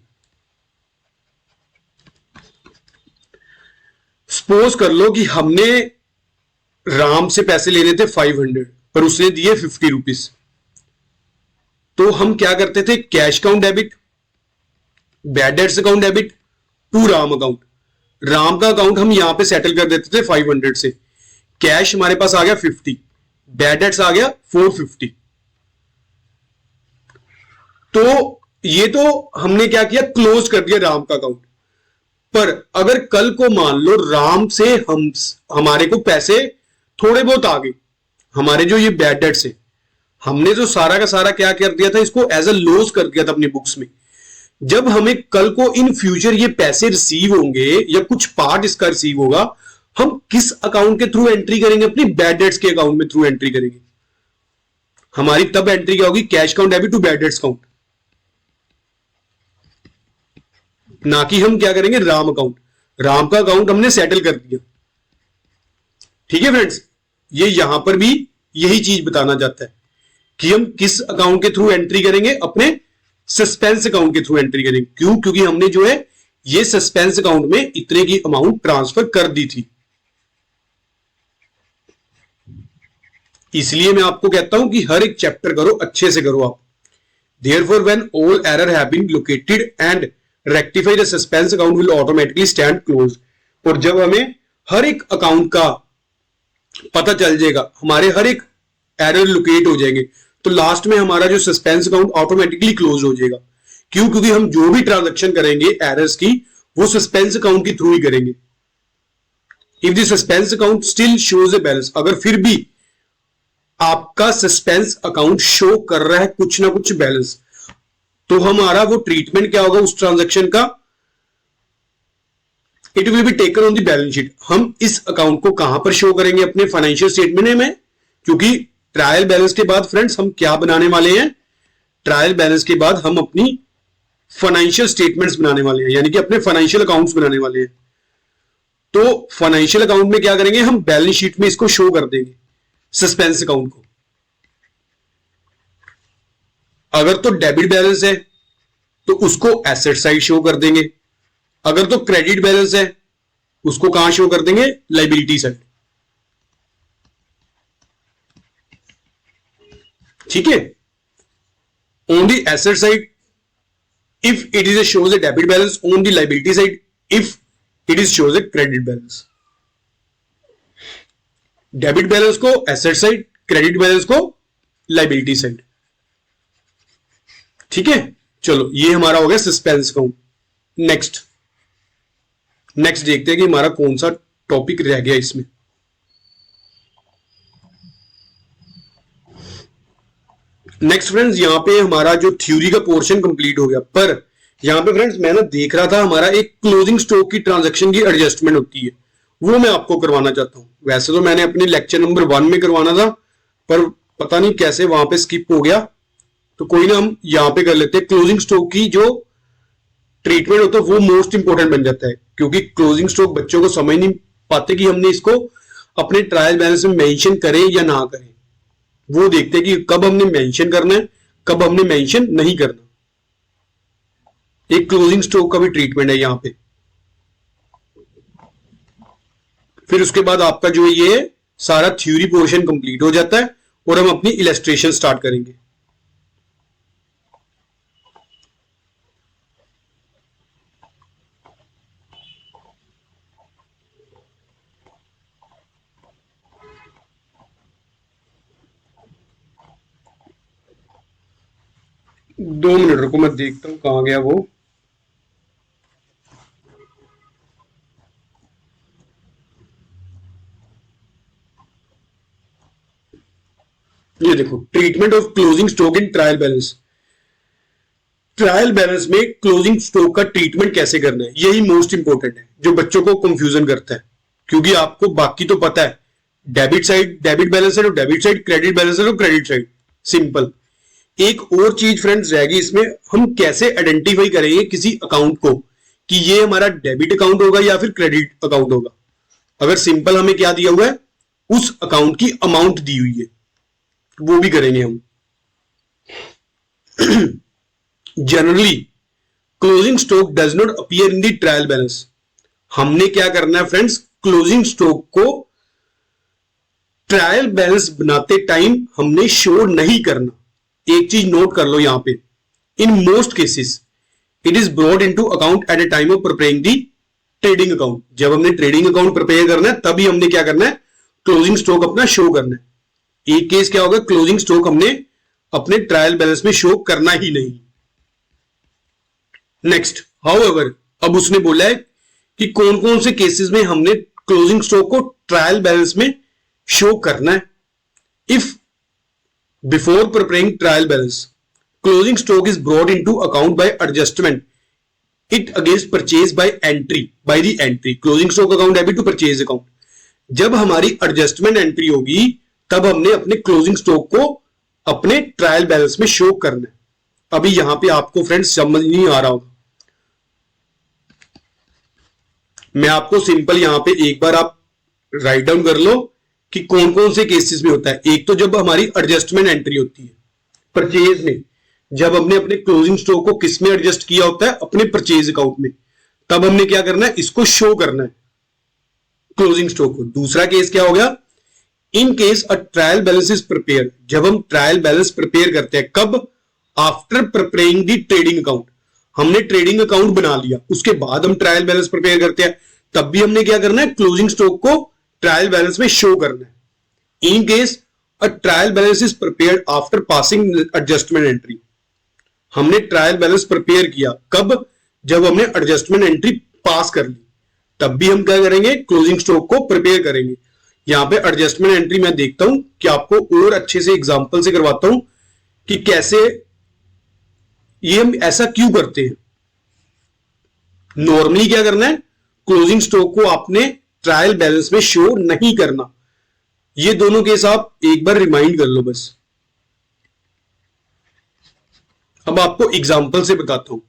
सपोज कर लो कि हमने राम से पैसे लेने थे 500, पर उसने दिए 50 रुपीज, तो हम क्या करते थे, cash account debit, bad debts account debit to Ram account. Ram का अकाउंट हम यहां पे सेटल कर देते थे 500 से, कैश हमारे पास आ गया 50, बैड डेट्स आ गया 450। तो ये तो हमने क्या किया, क्लोज कर दिया राम का अकाउंट। पर अगर कल को मान लो राम से हमारे को पैसे थोड़े बहुत आ गए, हमारे जो ये बैड डेट्स है, हमने जो सारा का सारा क्या कर दिया था, इसको एज अ लॉस कर दिया था अपनी बुक्स में, जब हमें कल को इन फ्यूचर ये पैसे रिसीव होंगे या कुछ पार्ट इसका रिसीव होगा, हम किस अकाउंट के थ्रू एंट्री करेंगे? अपनी बैड डेट्स के अकाउंट में थ्रू एंट्री करेंगे। हमारी तब एंट्री क्या होगी? Cash account debit to bad debts account, ना कि हम क्या करेंगे? राम अकाउंट। राम का अकाउंट हमने सेटल कर दिया। ठीक है फ्रेंड्स, ये यहां पर भी यही चीज बताना चाहता है कि हम किस अकाउंट के थ्रू एंट्री करेंगे? अपने सस्पेंस अकाउंट के थ्रू एंट्री करेंगे। क्यों? क्योंकि हमने जो है ये सस्पेंस अकाउंट में इतने की अमाउंट ट्रांसफर कर दी थी। इसलिए मैं आपको कहता हूं कि हर एक चैप्टर करो, अच्छे से करो आप। Therefore, when all error have been located and rectified, the suspense account will automatically stand closed. और जब हमें हर एक अकाउंट का पता चल जाएगा, हमारे हर एक एरर लोकेट हो जाएंगे, तो लास्ट में हमारा जो सस्पेंस अकाउंट ऑटोमेटिकली क्लोज हो जाएगा। क्यों? क्योंकि हम जो भी ट्रांजैक्शन करेंगे एरर्स की, वो सस्पेंस अकाउंट के थ्रू ही करेंगे। If the suspense account still shows a balance, अगर फिर भी आपका सस्पेंस अकाउंट शो कर रहा है कुछ ना कुछ बैलेंस, तो हमारा वो ट्रीटमेंट क्या होगा उस ट्रांजैक्शन का? It will be taken on the balance sheet. हम इस अकाउंट को कहां पर शो करेंगे? अपने फाइनेंशियल स्टेटमेंट में। क्योंकि ट्रायल बैलेंस के बाद फ्रेंड्स हम क्या बनाने वाले हैं? ट्रायल बैलेंस के बाद हम अपनी फाइनेंशियल स्टेटमेंट्स बनाने वाले हैं, यानी कि अपने फाइनेंशियल अकाउंट्स बनाने वाले हैं। तो फाइनेंशियल अकाउंट में क्या करेंगे? हम बैलेंस शीट में इसको शो कर देंगे, सस्पेंस अकाउंट को। अगर तो डेबिट बैलेंस है तो उसको एसेट साइड शो कर देंगे। अगर तो क्रेडिट बैलेंस है उसको कहां शो कर देंगे? Liability side. ठीक है, on the asset side if it is a shows a debit balance, on the liability side if it is shows a credit balance। Debit balance को एसेट साइड, क्रेडिट बैलेंस को liability side. ठीक है, चलो ये हमारा हो गया suspense account. Next देखते हैं कि हमारा कौन सा टॉपिक रह गया इसमें। नेक्स्ट फ्रेंड्स, यहां पे हमारा जो थ्योरी का पोर्शन कंप्लीट हो गया, पर यहां पे फ्रेंड्स मैं ना देख रहा था हमारा एक क्लोजिंग स्टॉक की ट्रांजैक्शन की एडजस्टमेंट होती है, वो मैं आपको करवाना चाहता हूं। वैसे तो मैंने अपने लेक्चर नंबर 1 में करवाना था, पर पता नहीं कैसे वहां पे स्किप हो गया, तो कोई ना हम यहां पे कर लेते हैं। क्लोजिंग स्टॉक की जो ट्रीटमेंट होता है वो मोस्ट इंपोर्टेंट बन जाता है, क्योंकि क्लोजिंग स्टॉक बच्चों को समझ नहीं पाते कि हमने इसको अपने ट्रायल बैलेंस में मेंशन करें या ना करें। वो देखते हैं कि कब हमने मेंशन करना है, कब हमने मेंशन नहीं करना। एक क्लोजिंग स्टॉक का भी ट्रीटमेंट है यहां पे। फिर उसके बाद आपका जो ये सारा थ्योरी पोर्शन कंप्लीट हो जाता है और हम अपनी इलस्ट्रेशन स्टार्ट करेंगे। दो मिनट रुको, मैं देखता हूं कहां गया वो। ये देखो, treatment of closing stock in trial balance. Trial balance में क्लोजिंग स्टॉक का ट्रीटमेंट कैसे करना है, यही मोस्ट इंपोर्टेंट है, जो बच्चों को कंफ्यूजन करता है। क्योंकि आपको बाकी तो पता है, डेबिट साइड डेबिट बैलेंस है तो डेबिट साइड, क्रेडिट बैलेंस है तो क्रेडिट साइड, सिंपल। एक और चीज फ्रेंड्स रहेगी इसमें, हम कैसे आइडेंटिफाई करेंगे किसी अकाउंट को कि ये हमारा डेबिट अकाउंट होगा या फिर क्रेडिट अकाउंट होगा। अगर सिंपल हमें क्या दिया हुआ है, उस अकाउंट की अमाउंट दी हुई है, वो भी करेंगे हम। Generally closing stock does not appear in the trial balance. हमने क्या करना है फ्रेंड्स, क्लोजिंग स्टॉक को ट्रायल बैलेंस बनाते टाइम हमने शो नहीं करना। एक चीज नोट कर लो यहां पे, in most cases it is brought into account at a time of preparing the trading account. जब हमने ट्रेडिंग अकाउंट प्रिपेयर करना है तभी हमने क्या करना है, क्लोजिंग स्टॉक अपना शो करना है। एक केस क्या होगा, क्लोजिंग स्टॉक हमने अपने ट्रायल बैलेंस में शो करना ही नहीं। नेक्स्ट, हाउएवर, अब उसने बोला है कि कौन कौन से केसेस में हमने क्लोजिंग स्टॉक को ट्रायल बैलेंस में शो करना है। If before preparing trial balance closing stock is brought into account by adjustment it against purchase by the entry closing stock account debit to purchase account. जब हमारी adjustment entry होगी तब हमने अपने closing stock को अपने ट्रायल बैलेंस में show करना है। अभी यहां पे आपको फ्रेंड्स समझ नहीं आ रहा होगा, मैं आपको सिंपल यहां पे एक बार आप राइट डाउन कर लो कि कौन कौन से केसेस में होता है। एक तो जब हमारी एडजस्टमेंट एंट्री होती है परचेज में, जब हमने अपने क्लोजिंग स्टॉक को किस में एडजस्ट किया होता है, अपने परचेज अकाउंट में, तब हमने क्या करना है, इसको शो करना है क्लोजिंग स्टॉक को। दूसरा केस क्या हो गया, in case a trial balance is prepare, जब हम ट्रायल बैलेंस प्रिपेयर करते हैं, कब, after preparing the trading account, हमने ट्रेडिंग अकाउंट बना लिया उसके बाद हम ट्रायल बैलेंस प्रिपेयर करते हैं, तब भी हमने क्या करना है, क्लोजिंग स्टॉक को ट्रायल बैलेंस में शो करना है। In case a trial balance is prepared after passing adjustment entry, हमने ट्रायल बैलेंस प्रिपेयर किया कब, जब हमने एडजस्टमेंट एंट्री पास कर ली, तब भी हम क्या करेंगे, क्लोजिंग स्टॉक को प्रिपेयर करेंगे। यहां पे एडजस्टमेंट एंट्री मैं देखता हूं कि आपको और अच्छे से एग्जांपल से करवाता हूं कि कैसे ये हम ऐसा क्यों करते हैं। नॉर्मली क्या करना है, क्लोजिंग स्टॉक को आपने ट्रायल बैलेंस में शो नहीं करना। ये दोनों केस आप एक बार रिमाइंड कर लो बस। अब आपको एग्जांपल से बताता हूं।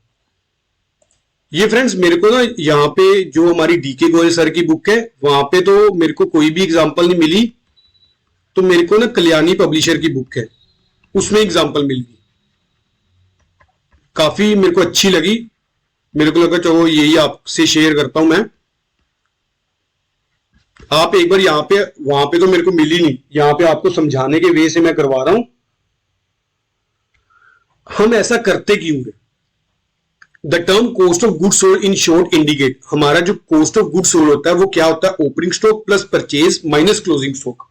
ये फ्रेंड्स मेरे को ना यहां पे जो हमारी डीके गोयल सर की बुक है वहां पे तो मेरे को कोई भी एग्जांपल नहीं मिली, तो मेरे को ना कल्याणी पब्लिशर की बुक है उसमें एग्जांपल मिल गई, काफी मेरे को अच्छी लगी। मेरे को लगा चलो यही आपसे शेयर करता हूं मैं। आप एक बार यहाँ पे, वहां पे तो मेरे को मिली नहीं, यहाँ पे आपको समझाने के वे से मैं करवा रहा हूं। हम ऐसा करते क्यों है। The term cost of good sold in short indicate, हमारा जो कॉस्ट ऑफ गुड सोल्ड होता है वो क्या होता है, opening stock plus purchase minus closing stock.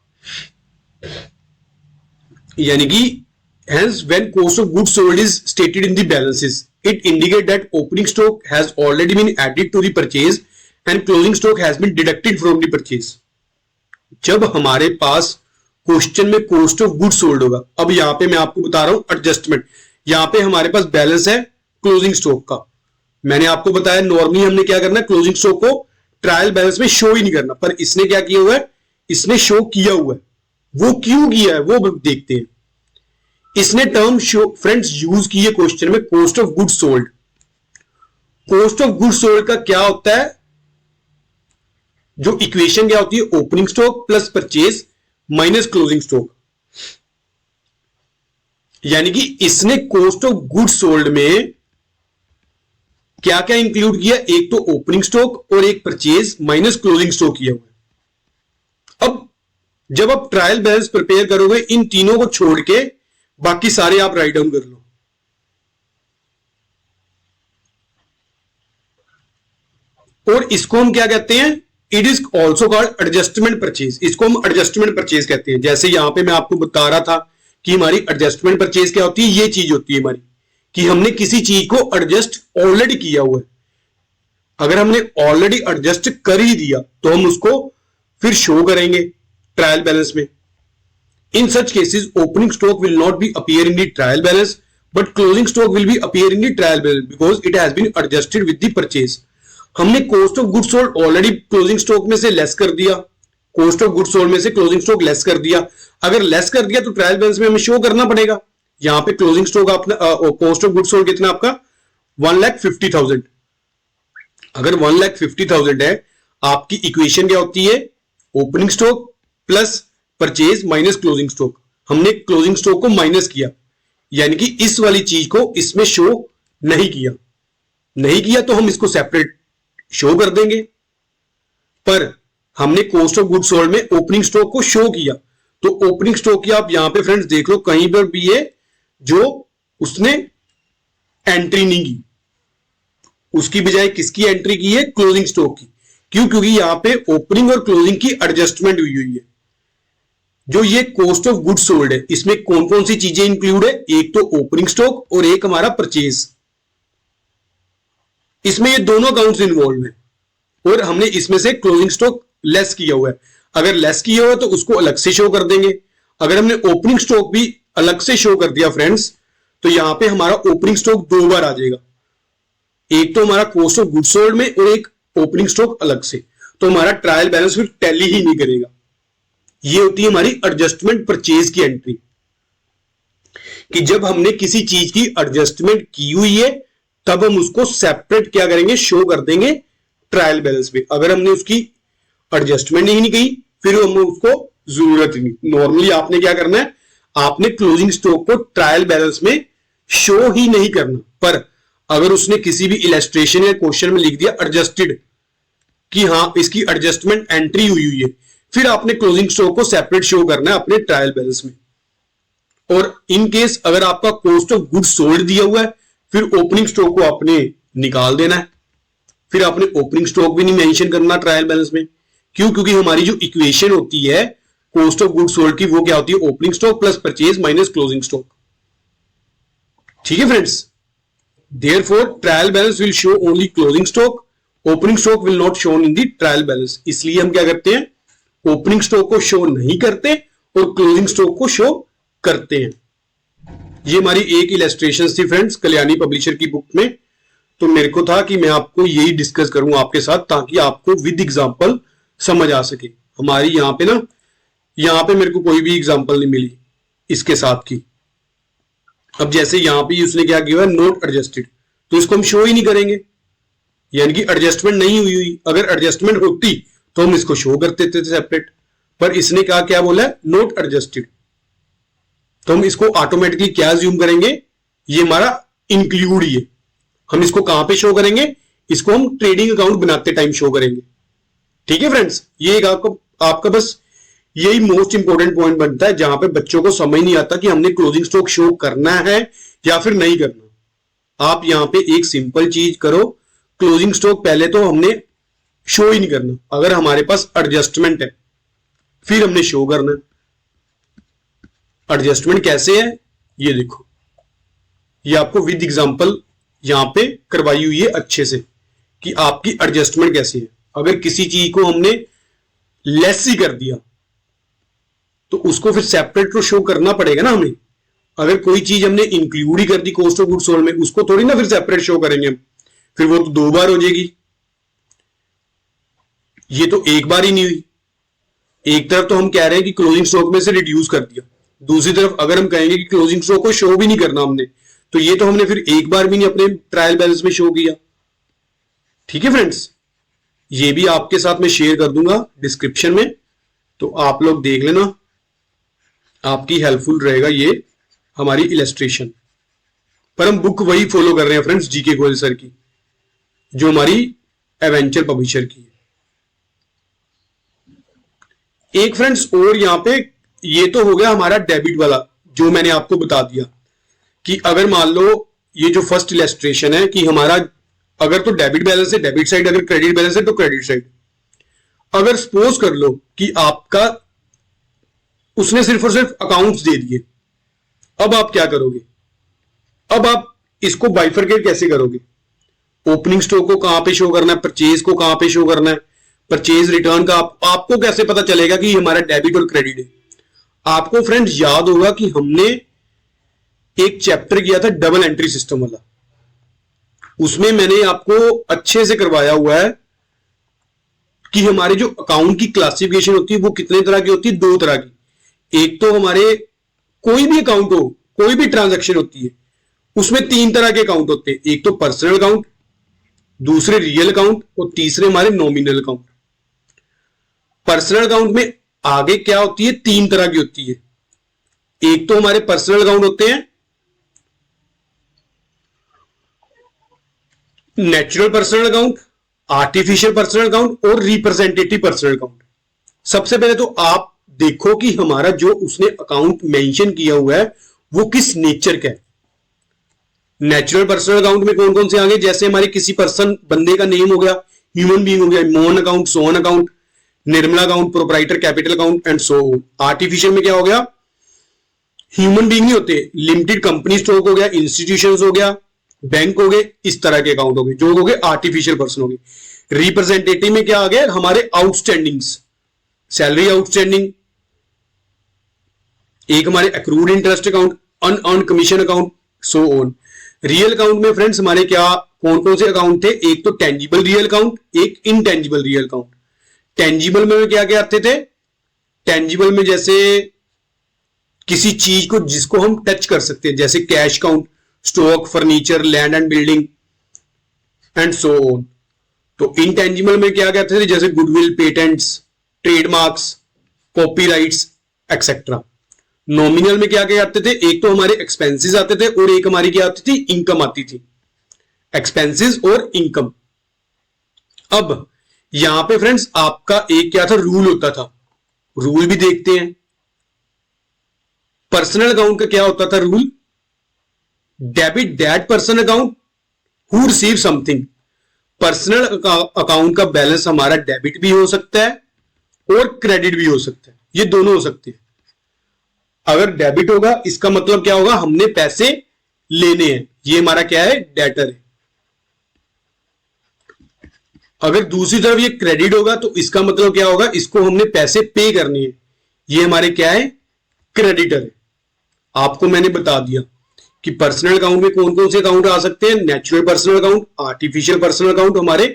यानी कि hence when cost of goods sold is stated in the balances, it indicate that opening stock has already been added to the purchase and closing stock has been deducted from the purchase। जब हमारे पास question में cost of good sold होगा, अब यहां पे मैं आपको बता रहा हूं एडजस्टमेंट, यहां पे हमारे पास बैलेंस है क्लोजिंग स्टॉक का। मैंने आपको बताया नॉर्मली हमने क्या करना है, क्लोजिंग स्टॉक को ट्रायल बैलेंस में शो ही नहीं करना, पर इसने क्या किया हुआ है, इसने शो किया हुआ है। वो क्यों किया है वो देखते हैं। इसने टर्म शो फ्रेंड्स यूज की है क्वेश्चन में, cost of good sold. Cost of good sold का क्या होता है, जो इक्वेशन क्या होती है, opening stock plus purchase minus closing stock. यानी कि इसने कॉस्ट ऑफ गुड सोल्ड में क्या क्या इंक्लूड किया, एक तो ओपनिंग स्टॉक और एक परचेज माइनस क्लोजिंग स्टॉक किया हुआ है। अब जब आप ट्रायल बैलेंस प्रिपेयर करोगे, इन तीनों को छोड़ के बाकी सारे आप राइट डाउन कर लो। और इसको हम क्या कहते हैं, it is also called adjustment purchase. इसको हम एडजस्टमेंट परचेज कहते हैं। जैसे यहां पे मैं आपको बता रहा था कि हमारी एडजस्टमेंट परचेज क्या होती है, ये चीज होती है हमारी कि हमने किसी चीज को एडजस्ट ऑलरेडी किया हुआ है। अगर हमने ऑलरेडी एडजस्ट कर ही दिया तो हम उसको फिर शो करेंगे ट्रायल बैलेंस में। In such cases, opening stock will not be appear in the trial balance, but closing stock will be appear in the trial balance because it has been adjusted with the purchase। हमने cost of goods sold already closing stock में से less कर दिया, cost of goods sold में से closing stock less कर दिया। अगर लेस कर दिया तो ट्रायल बैलेंस में हमें शो करना पड़ेगा। यहाँ पे क्लोजिंग स्टॉक आपने cost of goods sold कितना आपका 1,50,000। अगर 1,50,000 है, आपकी इक्वेशन क्या होती है, opening stock plus purchase minus closing stock. हमने क्लोजिंग स्टॉक को माइनस किया, यानी कि इस वाली चीज को इसमें शो नहीं किया तो हम इसको सेपरेट शो कर देंगे। पर हमने कॉस्ट ऑफ गुड सोल्ड में ओपनिंग स्टॉक को शो किया, तो ओपनिंग स्टॉक की आप यहां पे फ्रेंड्स देख लो, कहीं पर भी है जो उसने एंट्री नहीं की, उसकी बजाय किसकी एंट्री की है, क्लोजिंग स्टॉक की। क्यों, क्योंकि यहां पे ओपनिंग और क्लोजिंग की एडजस्टमेंट हुई है। जो ये कॉस्ट ऑफ गुड सोल्ड है, इसमें कौन कौन सी चीजें इंक्लूड है, एक तो ओपनिंग स्टॉक और एक हमारा परचेज। इसमें ये दोनों अकाउंट्स इन्वॉल्व हैं और हमने इसमें से क्लोजिंग स्टॉक लेस किया हुआ है। अगर लेस किया हुआ है तो उसको अलग से शो कर देंगे। अगर हमने ओपनिंग स्टॉक भी अलग से शो कर दिया फ्रेंड्स, तो यहां पे हमारा ओपनिंग स्टॉक 2 बार आ जाएगा। एक तो हमारा कॉस्ट ऑफ गुड सोल्ड में और एक ओपनिंग स्टॉक अलग से, तो हमारा ट्रायल बैलेंस फिर टैली ही नहीं करेगा। ये होती है हमारी एडजस्टमेंट परचेज की एंट्री, कि जब हमने किसी चीज की एडजस्टमेंट की हुई है तब हम उसको सेपरेट क्या करेंगे, शो कर देंगे ट्रायल बैलेंस में। अगर हमने उसकी एडजस्टमेंट ही नहीं की फिर हमें उसको जरूरत ही नहीं। नॉर्मली आपने क्या करना है, आपने क्लोजिंग स्टॉक को ट्रायल बैलेंस में शो ही नहीं करना, पर अगर उसने किसी भी इलस्ट्रेशन या क्वेश्चन में लिख दिया एडजस्टेड कि हाँ इसकी एडजस्टमेंट एंट्री हुई है, फिर आपने क्लोजिंग स्टॉक को सेपरेट शो करना है अपने ट्रायल बैलेंस में। और इन केस अगर आपका कॉस्ट ऑफ गुड सोल्ड दिया हुआ है फिर ओपनिंग स्टॉक को आपने निकाल देना है, फिर आपने ओपनिंग स्टॉक भी नहीं मेंशन करना ट्रायल बैलेंस में। क्यों? क्योंकि हमारी जो इक्वेशन होती है कॉस्ट ऑफ गुड सोल्ड की वो क्या होती है, opening stock plus purchase minus closing stock. ठीक है friends, therefore trial balance will show only closing stock, opening stock will not shown in the trial balance. इसलिए हम क्या करते हैं, ओपनिंग स्टॉक को शो नहीं करते और क्लोजिंग स्टॉक को शो करते हैं। ये हमारी एक इलस्ट्रेशन थी फ्रेंड्स कल्याणी पब्लिशर की बुक में, तो मेरे को था कि मैं आपको यही डिस्कस करूं आपके साथ ताकि आपको विद एग्जांपल समझ आ सके। हमारी यहाँ पे ना, यहाँ पे मेरे को कोई भी एग्जांपल नहीं मिली इसके साथ की। अब जैसे यहाँ पे उसने क्या किया है, नोट एडजस्टेड, तो इसको हम शो ही नहीं करेंगे, यानी कि एडजस्टमेंट नहीं हुई। अगर एडजस्टमेंट होती तो हम इसको शो कर देते थे सेपरेट, पर इसने कहा क्या बोला है, नोट एडजस्टेड, तो हम इसको ऑटोमेटिकली क्या ज्यूम करेंगे, ये हमारा इंक्लूड ही है। हम इसको कहां पे शो करेंगे, इसको हम ट्रेडिंग अकाउंट बनाते टाइम शो करेंगे। ठीक है फ्रेंड्स, ये एक आपका बस यही मोस्ट इंपॉर्टेंट पॉइंट बनता है जहां पे बच्चों को समझ नहीं आता कि हमने क्लोजिंग स्टॉक शो करना है या फिर नहीं करना। आप यहां पे एक सिंपल चीज करो, क्लोजिंग स्टॉक पहले तो हमने शो ही नहीं करना, अगर हमारे पास एडजस्टमेंट है फिर हमने शो करना है। एडजस्टमेंट कैसे है ये देखो, ये आपको विद एग्जांपल यहां पे करवाई हुई है अच्छे से कि आपकी एडजस्टमेंट कैसी है। अगर किसी चीज को हमने लेस ही कर दिया तो उसको फिर सेपरेट तो शो करना पड़ेगा ना हमें। अगर कोई चीज हमने इंक्लूड ही कर दी कॉस्ट ऑफ गुड सोल्ड में, उसको थोड़ी ना फिर सेपरेट शो करेंगे हम, फिर वो तो 2 बार हो जाएगी। ये तो एक बार ही नहीं हुई। एक तरफ तो हम कह रहे हैं कि क्लोजिंग स्टॉक में से रिड्यूस कर दिया, दूसरी तरफ अगर हम कहेंगे कि क्लोजिंग स्टॉक को शो भी नहीं करना हमने, तो ये तो हमने फिर एक बार भी नहीं अपने ट्रायल बैलेंस में शो किया। ठीक है फ्रेंड्स, ये भी आपके साथ मैं शेयर कर दूंगा डिस्क्रिप्शन में, तो आप लोग देख लेना, आपकी हेल्पफुल रहेगा ये हमारी इलस्ट्रेशन। पर हम बुक वही फॉलो कर रहे हैं फ्रेंड्स, जीके गोयल सर की, जो हमारी एवेंचर पब्लिशर की है। एक फ्रेंड्स और यहां पे, ये तो हो गया हमारा डेबिट वाला जो मैंने आपको बता दिया कि अगर मान लो ये जो फर्स्ट इलस्ट्रेशन है कि हमारा अगर तो डेबिट बैलेंस है डेबिट साइड, अगर क्रेडिट बैलेंस है तो क्रेडिट साइड। अगर सपोज कर लो कि आपका उसने सिर्फ और सिर्फ अकाउंट्स दे दिए, अब आप क्या करोगे, अब आप इसको बाइफरकेट कैसे करोगे, ओपनिंग स्टॉक को कहां पे शो करना है, परचेज को कहां पे शो करना है, परचेज रिटर्न का आपको कैसे पता चलेगा कि हमारा डेबिट और क्रेडिट है। आपको फ्रेंड्स याद होगा कि हमने एक चैप्टर किया था डबल एंट्री सिस्टम वाला, उसमें मैंने आपको अच्छे से करवाया हुआ है कि हमारे जो अकाउंट की क्लासिफिकेशन होती है वो कितने तरह की होती है, 2 तरह की। एक तो हमारे कोई भी अकाउंट हो, कोई भी ट्रांजैक्शन होती है उसमें 3 तरह के अकाउंट होते हैं, एक तो पर्सनल अकाउंट, दूसरे रियल अकाउंट और तीसरे हमारे नॉमिनल अकाउंट। पर्सनल अकाउंट में आगे क्या होती है, 3 तरह की होती है। एक तो हमारे पर्सनल अकाउंट होते हैं natural personal account, artificial personal account और रिप्रेजेंटेटिव पर्सनल अकाउंट। सबसे पहले तो आप देखो कि हमारा जो उसने अकाउंट मेंशन किया हुआ है वो किस नेचर का है। नेचुरल पर्सनल अकाउंट में कौन कौन से आगे, जैसे हमारे किसी पर्सन बंदे का नेम हो गया, ह्यूमन बीइंग हो गया, मोन अकाउंट, सोन account, Nirmala account, proprietor capital account and so on. Artificial में क्या हो गया, ह्यूमन बीइंग नहीं होते, लिमिटेड कंपनी स्टॉक हो गया, इंस्टीट्यूशंस हो गया, बैंक हो गए, इस तरह के अकाउंट हो गए जो हो गए आर्टिफिशियल पर्सन हो गए। रिप्रेजेंटेटिव में क्या आ गया, हमारे आउटस्टैंडिंग्स, सैलरी आउटस्टैंडिंग, एक हमारे accrued interest account, unearned commission account, so on. Real account में फ्रेंड्स हमारे क्या कौन कौन से अकाउंट थे? एक तो टेंजिबल रियल अकाउंट, एक इनटेंजिबल रियल अकाउंट। टेंजिबल में क्या क्या आते थे? टेंजिबल में जैसे किसी चीज को जिसको हम टच कर सकते हैं, जैसे cash account, stock, furniture, land and building and so on. तो इनटेंजिबल में क्या कहते थे? जैसे goodwill, patents, trademarks, copyrights etcetera. Nominal में क्या क्या आते थे? एक तो हमारे एक्सपेंसेस आते थे और एक हमारी क्या आती थी? इनकम आती थी। एक्सपेंसेस और इनकम। अब यहां पे फ्रेंड्स आपका एक क्या था? रूल होता था। रूल भी देखते हैं। पर्सनल अकाउंट का क्या होता था rule? Debit that personal account who receive something. Personal account का बैलेंस हमारा डेबिट भी हो सकता है और क्रेडिट भी हो सकता है, ये दोनों हो सकते हैं। अगर डेबिट होगा इसका मतलब क्या होगा? हमने पैसे लेने हैं, ये हमारा क्या है? डेटर है। अगर दूसरी तरफ ये क्रेडिट होगा तो इसका मतलब क्या होगा? इसको हमने पैसे पे करने हैं, ये हमारे क्या है? क्रेडिटर है। आपको मैंने बता दिया कि पर्सनल अकाउंट में कौन कौन से अकाउंट आ सकते हैं? Natural personal account, artificial personal account, हमारे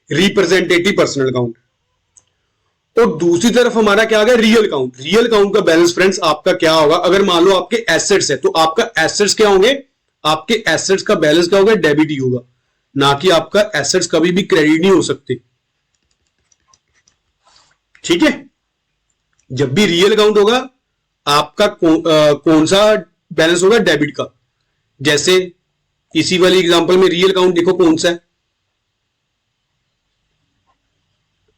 रिप्रेजेंटेटिव पर्सनल अकाउंट। और दूसरी तरफ हमारा क्या आ गया? Real account. रियल अकाउंट का बैलेंस फ्रेंड्स आपका क्या होगा? अगर मान लो आपके एसेट्स है तो आपका एसेट्स क्या होंगे? आपके एसेट्स का बैलेंस क्या होगा? डेबिट ही होगा, ना कि आपका एसेट्स कभी भी क्रेडिट नहीं हो सकते। ठीक है? जब भी रियल अकाउंट होगा आपका कौन सा बैलेंस होगा? डेबिट का। जैसे इसी वाली एग्जांपल में रियल अकाउंट देखो कौन सा है?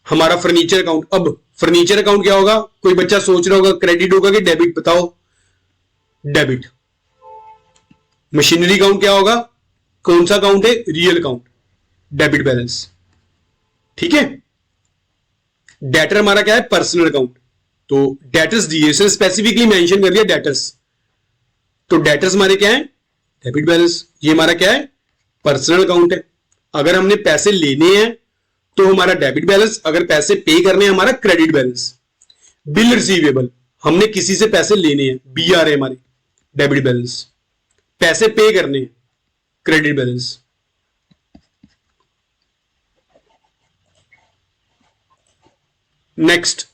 हमारा फर्नीचर अकाउंट। अब फर्नीचर अकाउंट क्या होगा? कोई बच्चा सोच रहा होगा क्रेडिट होगा कि डेबिट, बताओ? डेबिट। मशीनरी अकाउंट क्या होगा? कौन सा अकाउंट है? Real account, debit balance. ठीक है? डेटर हमारा क्या है? Personal account. तो डेटर्स दिए, स्पेसिफिकली मेंशन कर दिया डेटर्स, तो डेटर्स हमारे क्या है? Debit balance. ये हमारा क्या है? पर्सनल अकाउंट है। अगर हमने पैसे लेने हैं तो हमारा डेबिट बैलेंस, अगर पैसे पे करने हैं हमारा क्रेडिट बैलेंस। बिल रिसीवेबल, हमने किसी से पैसे लेने हैं, बी आ रहे हमारे, डेबिट बैलेंस। पैसे पे करने हैं, क्रेडिट बैलेंस। नेक्स्ट,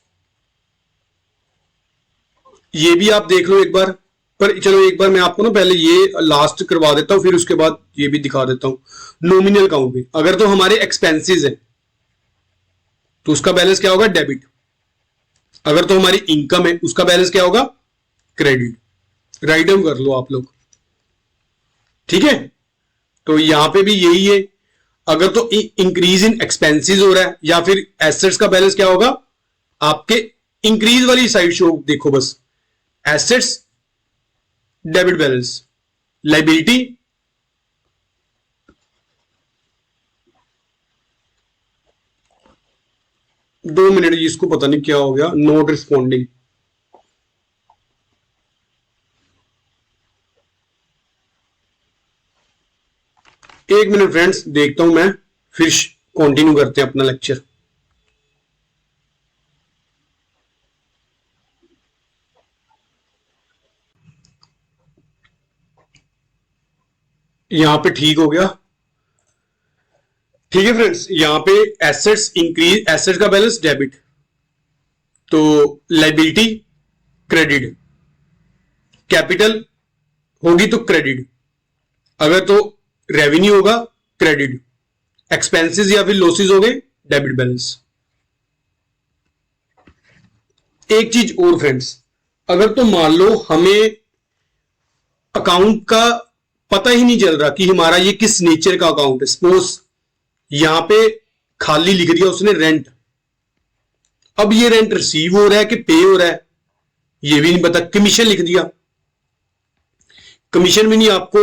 ये भी आप देख लो एक बार, पर चलो एक बार मैं आपको ना पहले ये लास्ट करवा देता हूं, फिर उसके बाद ये भी दिखा देता हूं। नॉमिनल अकाउंट में अगर तो हमारे एक्सपेंसेस है तो उसका बैलेंस क्या होगा? डेबिट। अगर तो हमारी इनकम है उसका बैलेंस क्या होगा? क्रेडिट। राइट डाउन कर लो आप लोग। ठीक है? तो यहां पे भी यही है। अगर तो इंक्रीज इन एक्सपेंसेस हो रहा है या फिर एसेट्स का बैलेंस क्या होगा? आपके इंक्रीज वाली साइड शो देखो बस, एसेट्स डेबिट बैलेंस, लाइबिलिटी दो मिनट, इसको पता नहीं क्या हो गया, नॉट रिस्पॉन्डिंग। एक मिनट फ्रेंड्स, देखता हूं मैं, फिर कंटिन्यू करते हैं अपना लेक्चर। यहां पे ठीक हो गया। ठीक है फ्रेंड्स, यहां पे एसेट्स इंक्रीज, एसेट्स का बैलेंस डेबिट, तो लाइबिलिटी क्रेडिट, कैपिटल होगी तो क्रेडिट, अगर तो रेवेन्यू होगा क्रेडिट, एक्सपेंसेस या फिर लॉसेस हो गए डेबिट बैलेंस। एक चीज और फ्रेंड्स, अगर तो मान लो हमें अकाउंट का पता ही नहीं चल रहा कि हमारा ये किस नेचर का अकाउंट है, सपोज यहां पे खाली लिख दिया उसने रेंट, अब ये रेंट रिसीव हो रहा है कि पे हो रहा है ये भी नहीं पता। कमीशन लिख दिया, कमीशन भी नहीं आपको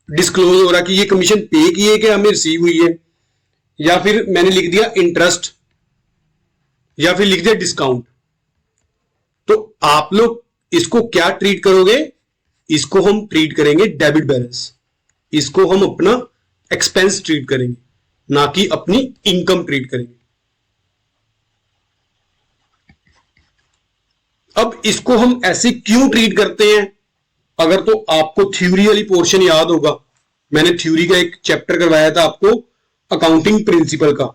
डिस्क्लोज हो रहा कि ये कमीशन पे की है कि हमें रिसीव हुई है, या फिर मैंने लिख दिया इंटरेस्ट या फिर लिख दिया डिस्काउंट। तो आप लोग इसको क्या ट्रीट करोगे? इसको हम ट्रीट करेंगे डेबिट बैलेंस, इसको हम अपना एक्सपेंस ट्रीट करेंगे, ना कि अपनी इनकम ट्रीट करेंगे। अब इसको हम ऐसे क्यों ट्रीट करते हैं? अगर तो आपको थ्योरी वाली पोर्शन याद होगा मैंने थ्योरी का एक चैप्टर करवाया था आपको अकाउंटिंग प्रिंसिपल का,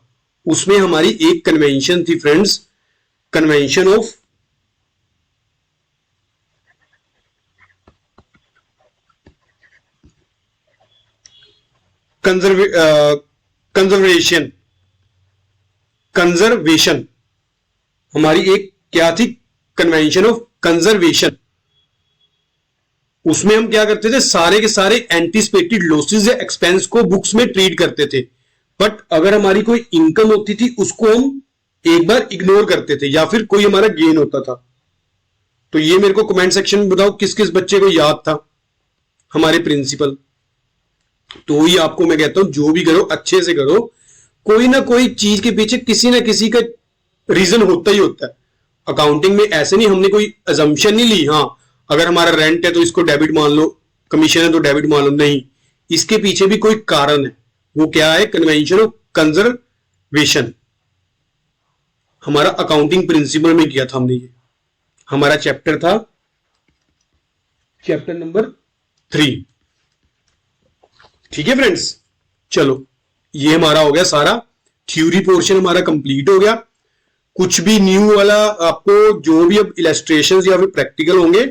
उसमें हमारी एक कन्वेंशन थी friends, convention of conservation conservation हमारी एक क्या थी, कन्वेंशन ऑफ कंजर्वेशन। उसमें हम क्या करते थे, सारे के सारे एंटीसिपेटेड लॉसेस या एक्सपेंस को बुक्स में ट्रीट करते थे, बट अगर हमारी कोई इनकम होती थी उसको हम एक बार इग्नोर करते थे, या फिर कोई हमारा गेन होता था। तो ये मेरे को कमेंट सेक्शन में बताओ किस किस बच्चे को याद था हमारे प्रिंसिपल। तो ही आपको मैं कहता हूं जो भी करो अच्छे से करो, कोई ना कोई चीज के पीछे किसी ना किसी का रीजन होता ही होता है। अकाउंटिंग में ऐसे नहीं हमने कोई अजम्पशन नहीं ली, हाँ अगर हमारा रेंट है तो इसको डेबिट मान लो, कमीशन है तो डेबिट मान लो, नहीं, इसके पीछे भी कोई कारण है। वो क्या है, कन्वेंशन ऑफ कंजर्वेशन, हमारा अकाउंटिंग प्रिंसिपल में किया था हमने। ये हमारा चैप्टर था चैप्टर नंबर 3। ठीक है फ्रेंड्स, चलो ये हमारा हो गया सारा थ्योरी पोर्शन हमारा कंप्लीट हो गया। कुछ भी न्यू वाला आपको जो भी अब इलस्ट्रेशंस या फिर प्रैक्टिकल होंगे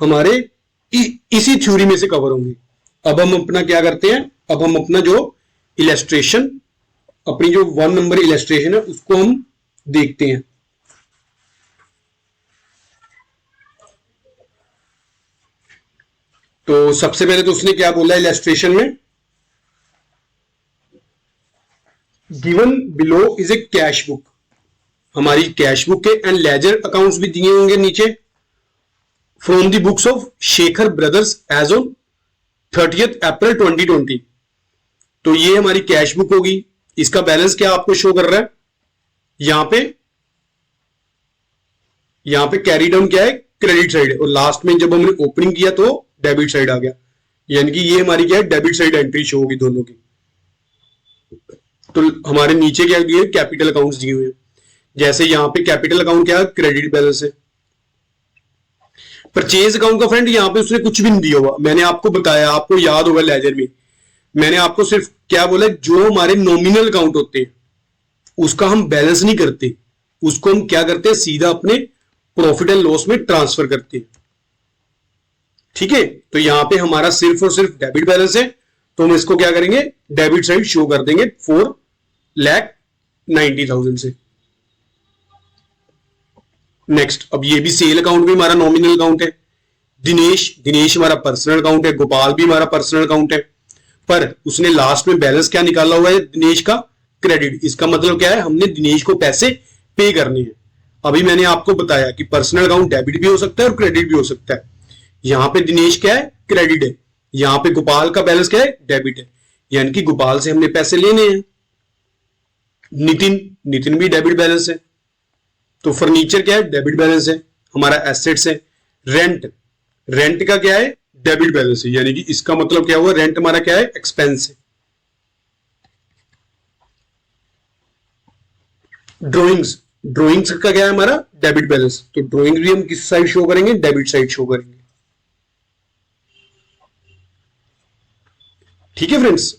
हमारे इसी थ्योरी में से कवर होंगे। अब हम अपना क्या करते हैं, अब हम अपना जो इलस्ट्रेशन, अपनी जो 1 नंबर इलस्ट्रेशन है उसको हम देखते हैं। तो सबसे पहले तो उसने क्या बोला इलस्ट्रेशन में, given below is a cash book, हमारी कैश बुक के एंड लेजर अकाउंट्स भी दिए होंगे नीचे, from the books of Shekhar brothers as on 30th April 2020। तो ये हमारी कैश बुक होगी, इसका बैलेंस क्या आपको शो कर रहा है, यहां पे कैरी डाउन क्या है, क्रेडिट साइड है, और लास्ट में जब हमने ओपनिंग किया तो डेबिट साइड आ गया, यानी कि ये हमारी क्या है, डेबिट साइड एंट्री शो होगी दोनों की। तो हमारे नीचे क्या दिए, कैपिटल अकाउंट्स दिए हुए हैं, जैसे यहां पे कैपिटल अकाउंट क्या है, क्रेडिट बैलेंस है। परचेज अकाउंट का फ्रेंड यहां पे उसने कुछ भी नहीं दिया हुआ, मैंने आपको बताया, आपको याद होगा लेजर में मैंने आपको सिर्फ क्या बोला, जो हमारे नॉमिनल अकाउंट होते हैं उसका हम बैलेंस नहीं करते, उसको हम क्या करते हैं, सीधा अपने प्रॉफिट एंड लॉस में ट्रांसफर करते हैं। ठीक है, तो यहां पे हमारा सिर्फ और सिर्फ डेबिट बैलेंस है, तो हम इसको क्या करेंगे, डेबिट साइड शो कर देंगे 4,90,000 से। नेक्स्ट, अब ये भी सेल अकाउंट भी हमारा नॉमिनल अकाउंट है, दिनेश हमारा पर्सनल अकाउंट है, गोपाल भी हमारा पर्सनल अकाउंट है, पर उसने लास्ट में बैलेंस क्या निकाला हुआ है, दिनेश का क्रेडिट। इसका मतलब क्या है, हमने दिनेश को पैसे पे करने हैं। अभी मैंने आपको बताया कि पर्सनल अकाउंट डेबिट भी हो सकता है और क्रेडिट भी हो सकता है। यहां पे दिनेश क्या है, क्रेडिट है, यहां पे गोपाल का बैलेंस क्या है, डेबिट है, यानी कि गोपाल से हमने पैसे लेने हैं। नितिन भी डेबिट बैलेंस है, तो फर्नीचर क्या है, डेबिट बैलेंस है, हमारा एसेट्स है। रेंट का क्या है, डेबिट बैलेंस है, यानी कि इसका मतलब क्या हुआ, रेंट हमारा क्या है, एक्सपेंस है। ड्रॉइंग्स का क्या है हमारा, डेबिट बैलेंस, तो ड्रॉइंग भी हम किस साइड शो करेंगे, डेबिट साइड शो करेंगे। ठीक है फ्रेंड्स,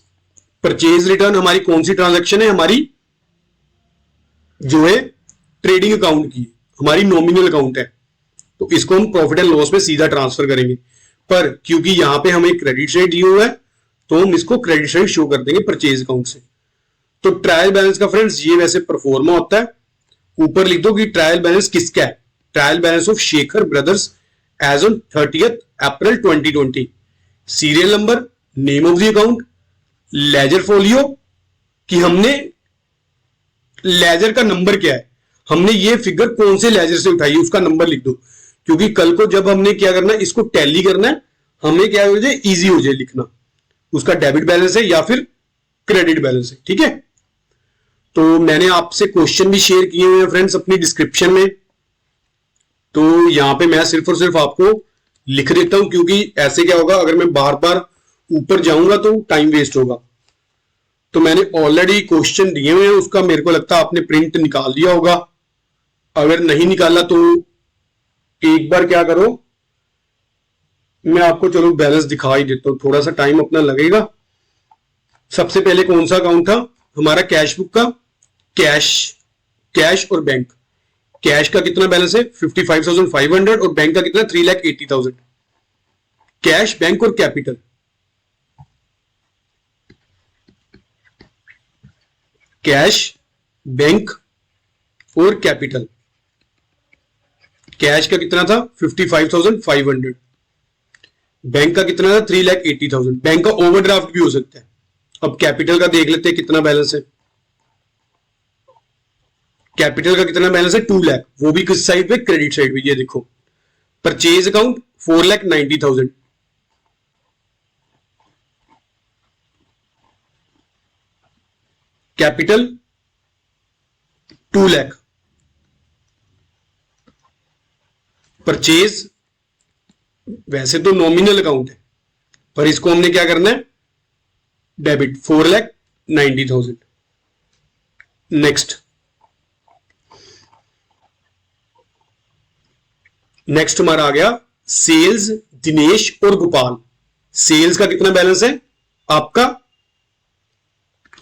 परचेज रिटर्न हमारी कौन सी ट्रांजैक्शन है, हमारी जो है ट्रेडिंग अकाउंट की, हमारी नॉमिनल अकाउंट है, तो इसको हम प्रॉफिट एंड लॉस में सीधा ट्रांसफर करेंगे। पर क्योंकि यहां पे हमें क्रेडिट साइड दिया हुआ है तो हम इसको क्रेडिट साइड शो कर देंगे परचेज अकाउंट से। तो ट्रायल बैलेंस का फ्रेंड्स ये वैसे परफॉर्मा होता है, ऊपर लिख दो कि ट्रायल बैलेंस किसका है, trial balance of Shekhar brothers as on 30th April 2020, serial number, name of the account, ledger folio, कि हमने लेजर का नंबर क्या है, हमने ये फिगर कौन से लेजर से उठाई है उसका नंबर लिख दो, क्योंकि कल को जब हमने क्या करना है, इसको टैली करना है, हमें क्या हो जाए, इजी हो जाए लिखना, उसका डेबिट बैलेंस है या फिर क्रेडिट बैलेंस है। ठीक है, तो मैंने आपसे क्वेश्चन भी शेयर किए हुए हैं फ्रेंड्स अपनी डिस्क्रिप्शन में, तो यहां पे मैं सिर्फ और सिर्फ आपको लिख देता हूं, क्योंकि ऐसे क्या होगा, अगर मैं बार बार ऊपर जाऊंगा तो टाइम वेस्ट होगा। तो मैंने ऑलरेडी क्वेश्चन दिए हुए हैं, उसका मेरे को लगता है आपने प्रिंट निकाल दिया होगा, अगर नहीं निकाला तो एक बार क्या करो, मैं आपको चलो बैलेंस दिखा ही देता हूं, थोड़ा सा टाइम अपना लगेगा, सबसे पहले कौन सा अकाउंट था हमारा कैश बुक का, कैश और बैंक। कैश का कितना बैलेंस है 55,500 और बैंक का कितना 3,80,000। कैश, बैंक और कैपिटल। कैश, बैंक और कैपिटल। कैश का कितना था 55,500, बैंक का कितना था 3,80,000। बैंक का ओवरड्राफ्ट भी हो सकता है। अब कैपिटल का देख लेते हैं कितना बैलेंस है। कैपिटल का कितना बैलेंस है 2 लाख, वो भी किस साइड पे, क्रेडिट साइड पे। ये देखो purchase account 4,90,000, capital 2 lakh, purchase वैसे तो नॉमिनल अकाउंट है पर इसको हमने क्या करना है डेबिट 4,90,000। नेक्स्ट हमारा आ गया सेल्स दिनेश और गोपाल। सेल्स का कितना बैलेंस है आपका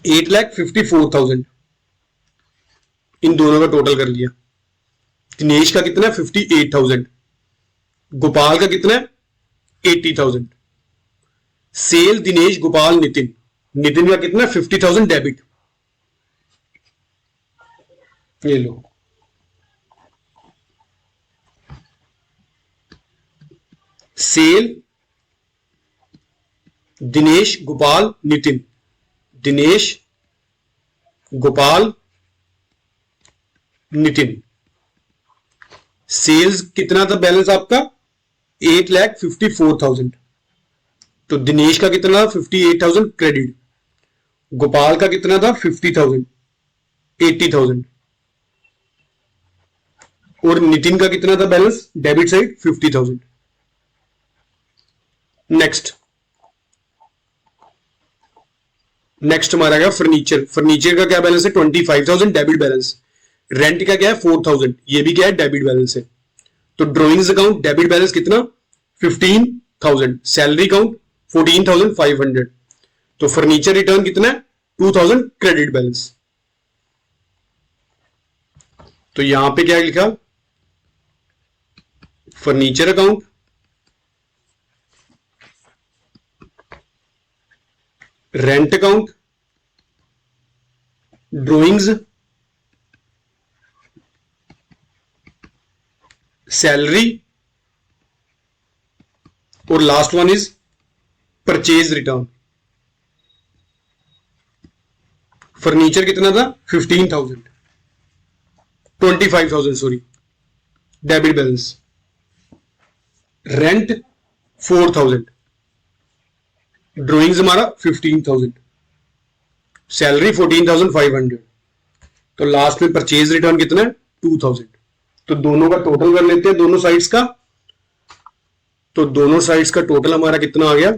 8,54,000, इन दोनों का टोटल कर लिया। दिनेश का कितना 58,000, गोपाल का कितना है 80,000। सेल दिनेश गोपाल नितिन, नितिन का कितना 50,000 डेबिट। ये लो सेल दिनेश गोपाल नितिन, दिनेश गोपाल नितिन। सेल्स कितना था बैलेंस आपका 8,54,000, तो दिनेश का कितना था 58,000 क्रेडिट, गोपाल का कितना था 50,000 80,000 और नितिन का कितना था बैलेंस डेबिट साइड 50,000। नेक्स्ट हमारा गया फर्नीचर। फर्नीचर का क्या बैलेंस है 25,000 डेबिट बैलेंस। रेंट का क्या है 4,000, ये भी क्या है डेबिट बैलेंस है। तो ड्रॉइंग्स अकाउंट डेबिट बैलेंस कितना 15,000, सैलरी अकाउंट 14,500, तो फर्नीचर रिटर्न कितना है 2,000 क्रेडिट बैलेंस। तो यहां पे क्या लिखा furniture account, rent account, drawings, salary और last one is purchase return. Furniture कितना था 15,000 25,000 sorry debit balance, rent 4,000, drawings हमारा 15,000, सैलरी 14,500, तो लास्ट में परचेज रिटर्न कितना है 2,000। तो दोनों का टोटल कर लेते हैं दोनों साइड्स का। तो दोनों साइड्स का टोटल हमारा कितना आ गया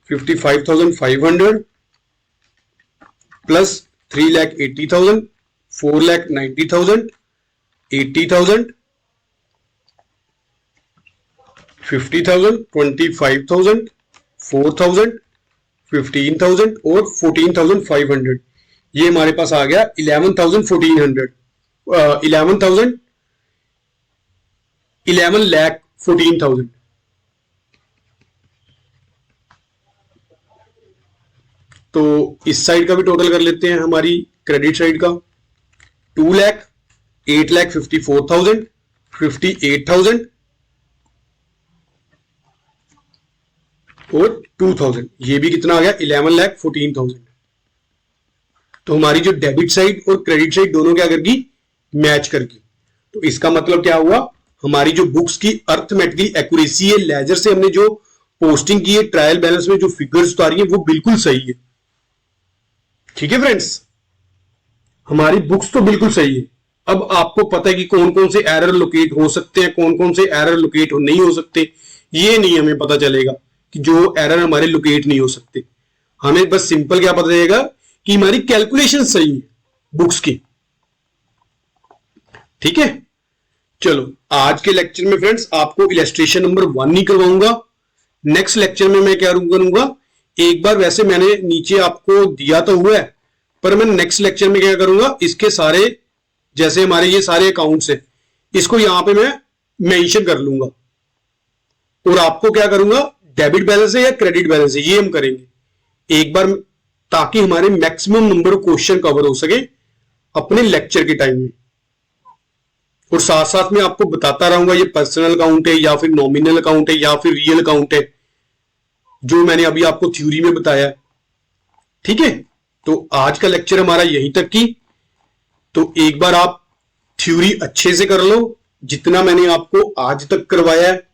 55,500 प्लस 3,80,000, 4,90,000, 80,000, 50,000, 25,000, 4,000, 15,000 और 14,500। ये हमारे पास आ गया 11,14,000। तो इस साइड का भी टोटल कर लेते हैं हमारी क्रेडिट साइड का 2 लाख, 8,54,000, 58,000 और 2,000। ये भी कितना आ गया 11,14,000। तो हमारी जो डेबिट साइड और क्रेडिट साइड दोनों क्या करगी मैच करगी। तो इसका मतलब क्या हुआ हमारी जो बुक्स की अर्थमेटिकली एक्यूरेसी है, लेजर से हमने जो पोस्टिंग की है ट्रायल बैलेंस में जो फिगर्स उतारी है वो बिल्कुल सही है। ठीक है फ्रेंड्स, हमारी बुक्स तो बिल्कुल सही है। अब आपको पता है कि कौन कौन से एरर लोकेट हो सकते हैं, कौन कौन से एरर लोकेट नहीं हो सकते, ये नहीं हमें पता चलेगा कि जो एरर हमारे लोकेट नहीं हो सकते। हमें बस सिंपल क्या पता चलेगा कि हमारी कैलकुलेशन सही है बुक्स की। ठीक है, चलो आज के लेक्चर में फ्रेंड्स आपको इलस्ट्रेशन नंबर 1 नहीं करवाऊंगा। नेक्स्ट लेक्चर में मैं क्या करूंगा एक बार वैसे मैंने नीचे आपको दिया तो हुआ है, पर मैं नेक्स्ट लेक्चर में क्या करूंगा, इसके सारे जैसे हमारे ये सारे अकाउंट्स हैं इसको यहां पे मैं मेंशन कर लूंगा और आपको क्या करूंगा, डेबिट बैलेंस है या क्रेडिट बैलेंस है ये हम करेंगे एक बार, ताकि हमारे maximum number of question cover हो सके अपने लेक्चर के टाइम में। और साथ साथ में आपको बताता रहूंगा ये पर्सनल अकाउंट है या फिर नॉमिनल अकाउंट है या फिर रियल अकाउंट है, जो मैंने अभी आपको थ्योरी में बताया। ठीक है, तो आज का लेक्चर हमारा यहीं तक की। तो एक बार आप थ्योरी अच्छे से कर लो, जितना मैंने आपको आज तक करवाया है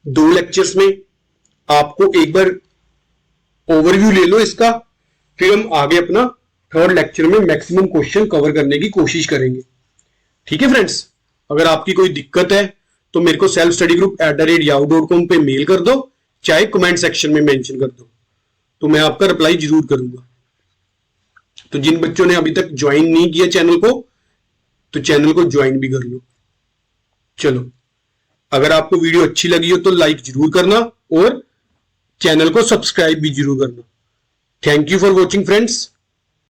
2 लेक्चर्स में, आपको एक बार ओवरव्यू ले लो इसका, फिर हम आगे अपना 3rd लेक्चर में मैक्सिमम क्वेश्चन कवर करने की कोशिश करेंगे। ठीक है फ्रेंड्स, अगर आपकी कोई दिक्कत है तो मेरे को selfstudy@yahoo.com पे मेल कर दो, चाहे कमेंट सेक्शन में मेंशन कर दो, तो मैं आपका रिप्लाई जरूर करूंगा। तो जिन बच्चों ने अभी तक ज्वाइन नहीं किया चैनल को, तो चैनल को ज्वाइन भी कर लो। चलो, अगर आपको वीडियो अच्छी लगी हो तो लाइक जरूर करना और चैनल को सब्सक्राइब भी जरूर करना। Thank you for watching friends.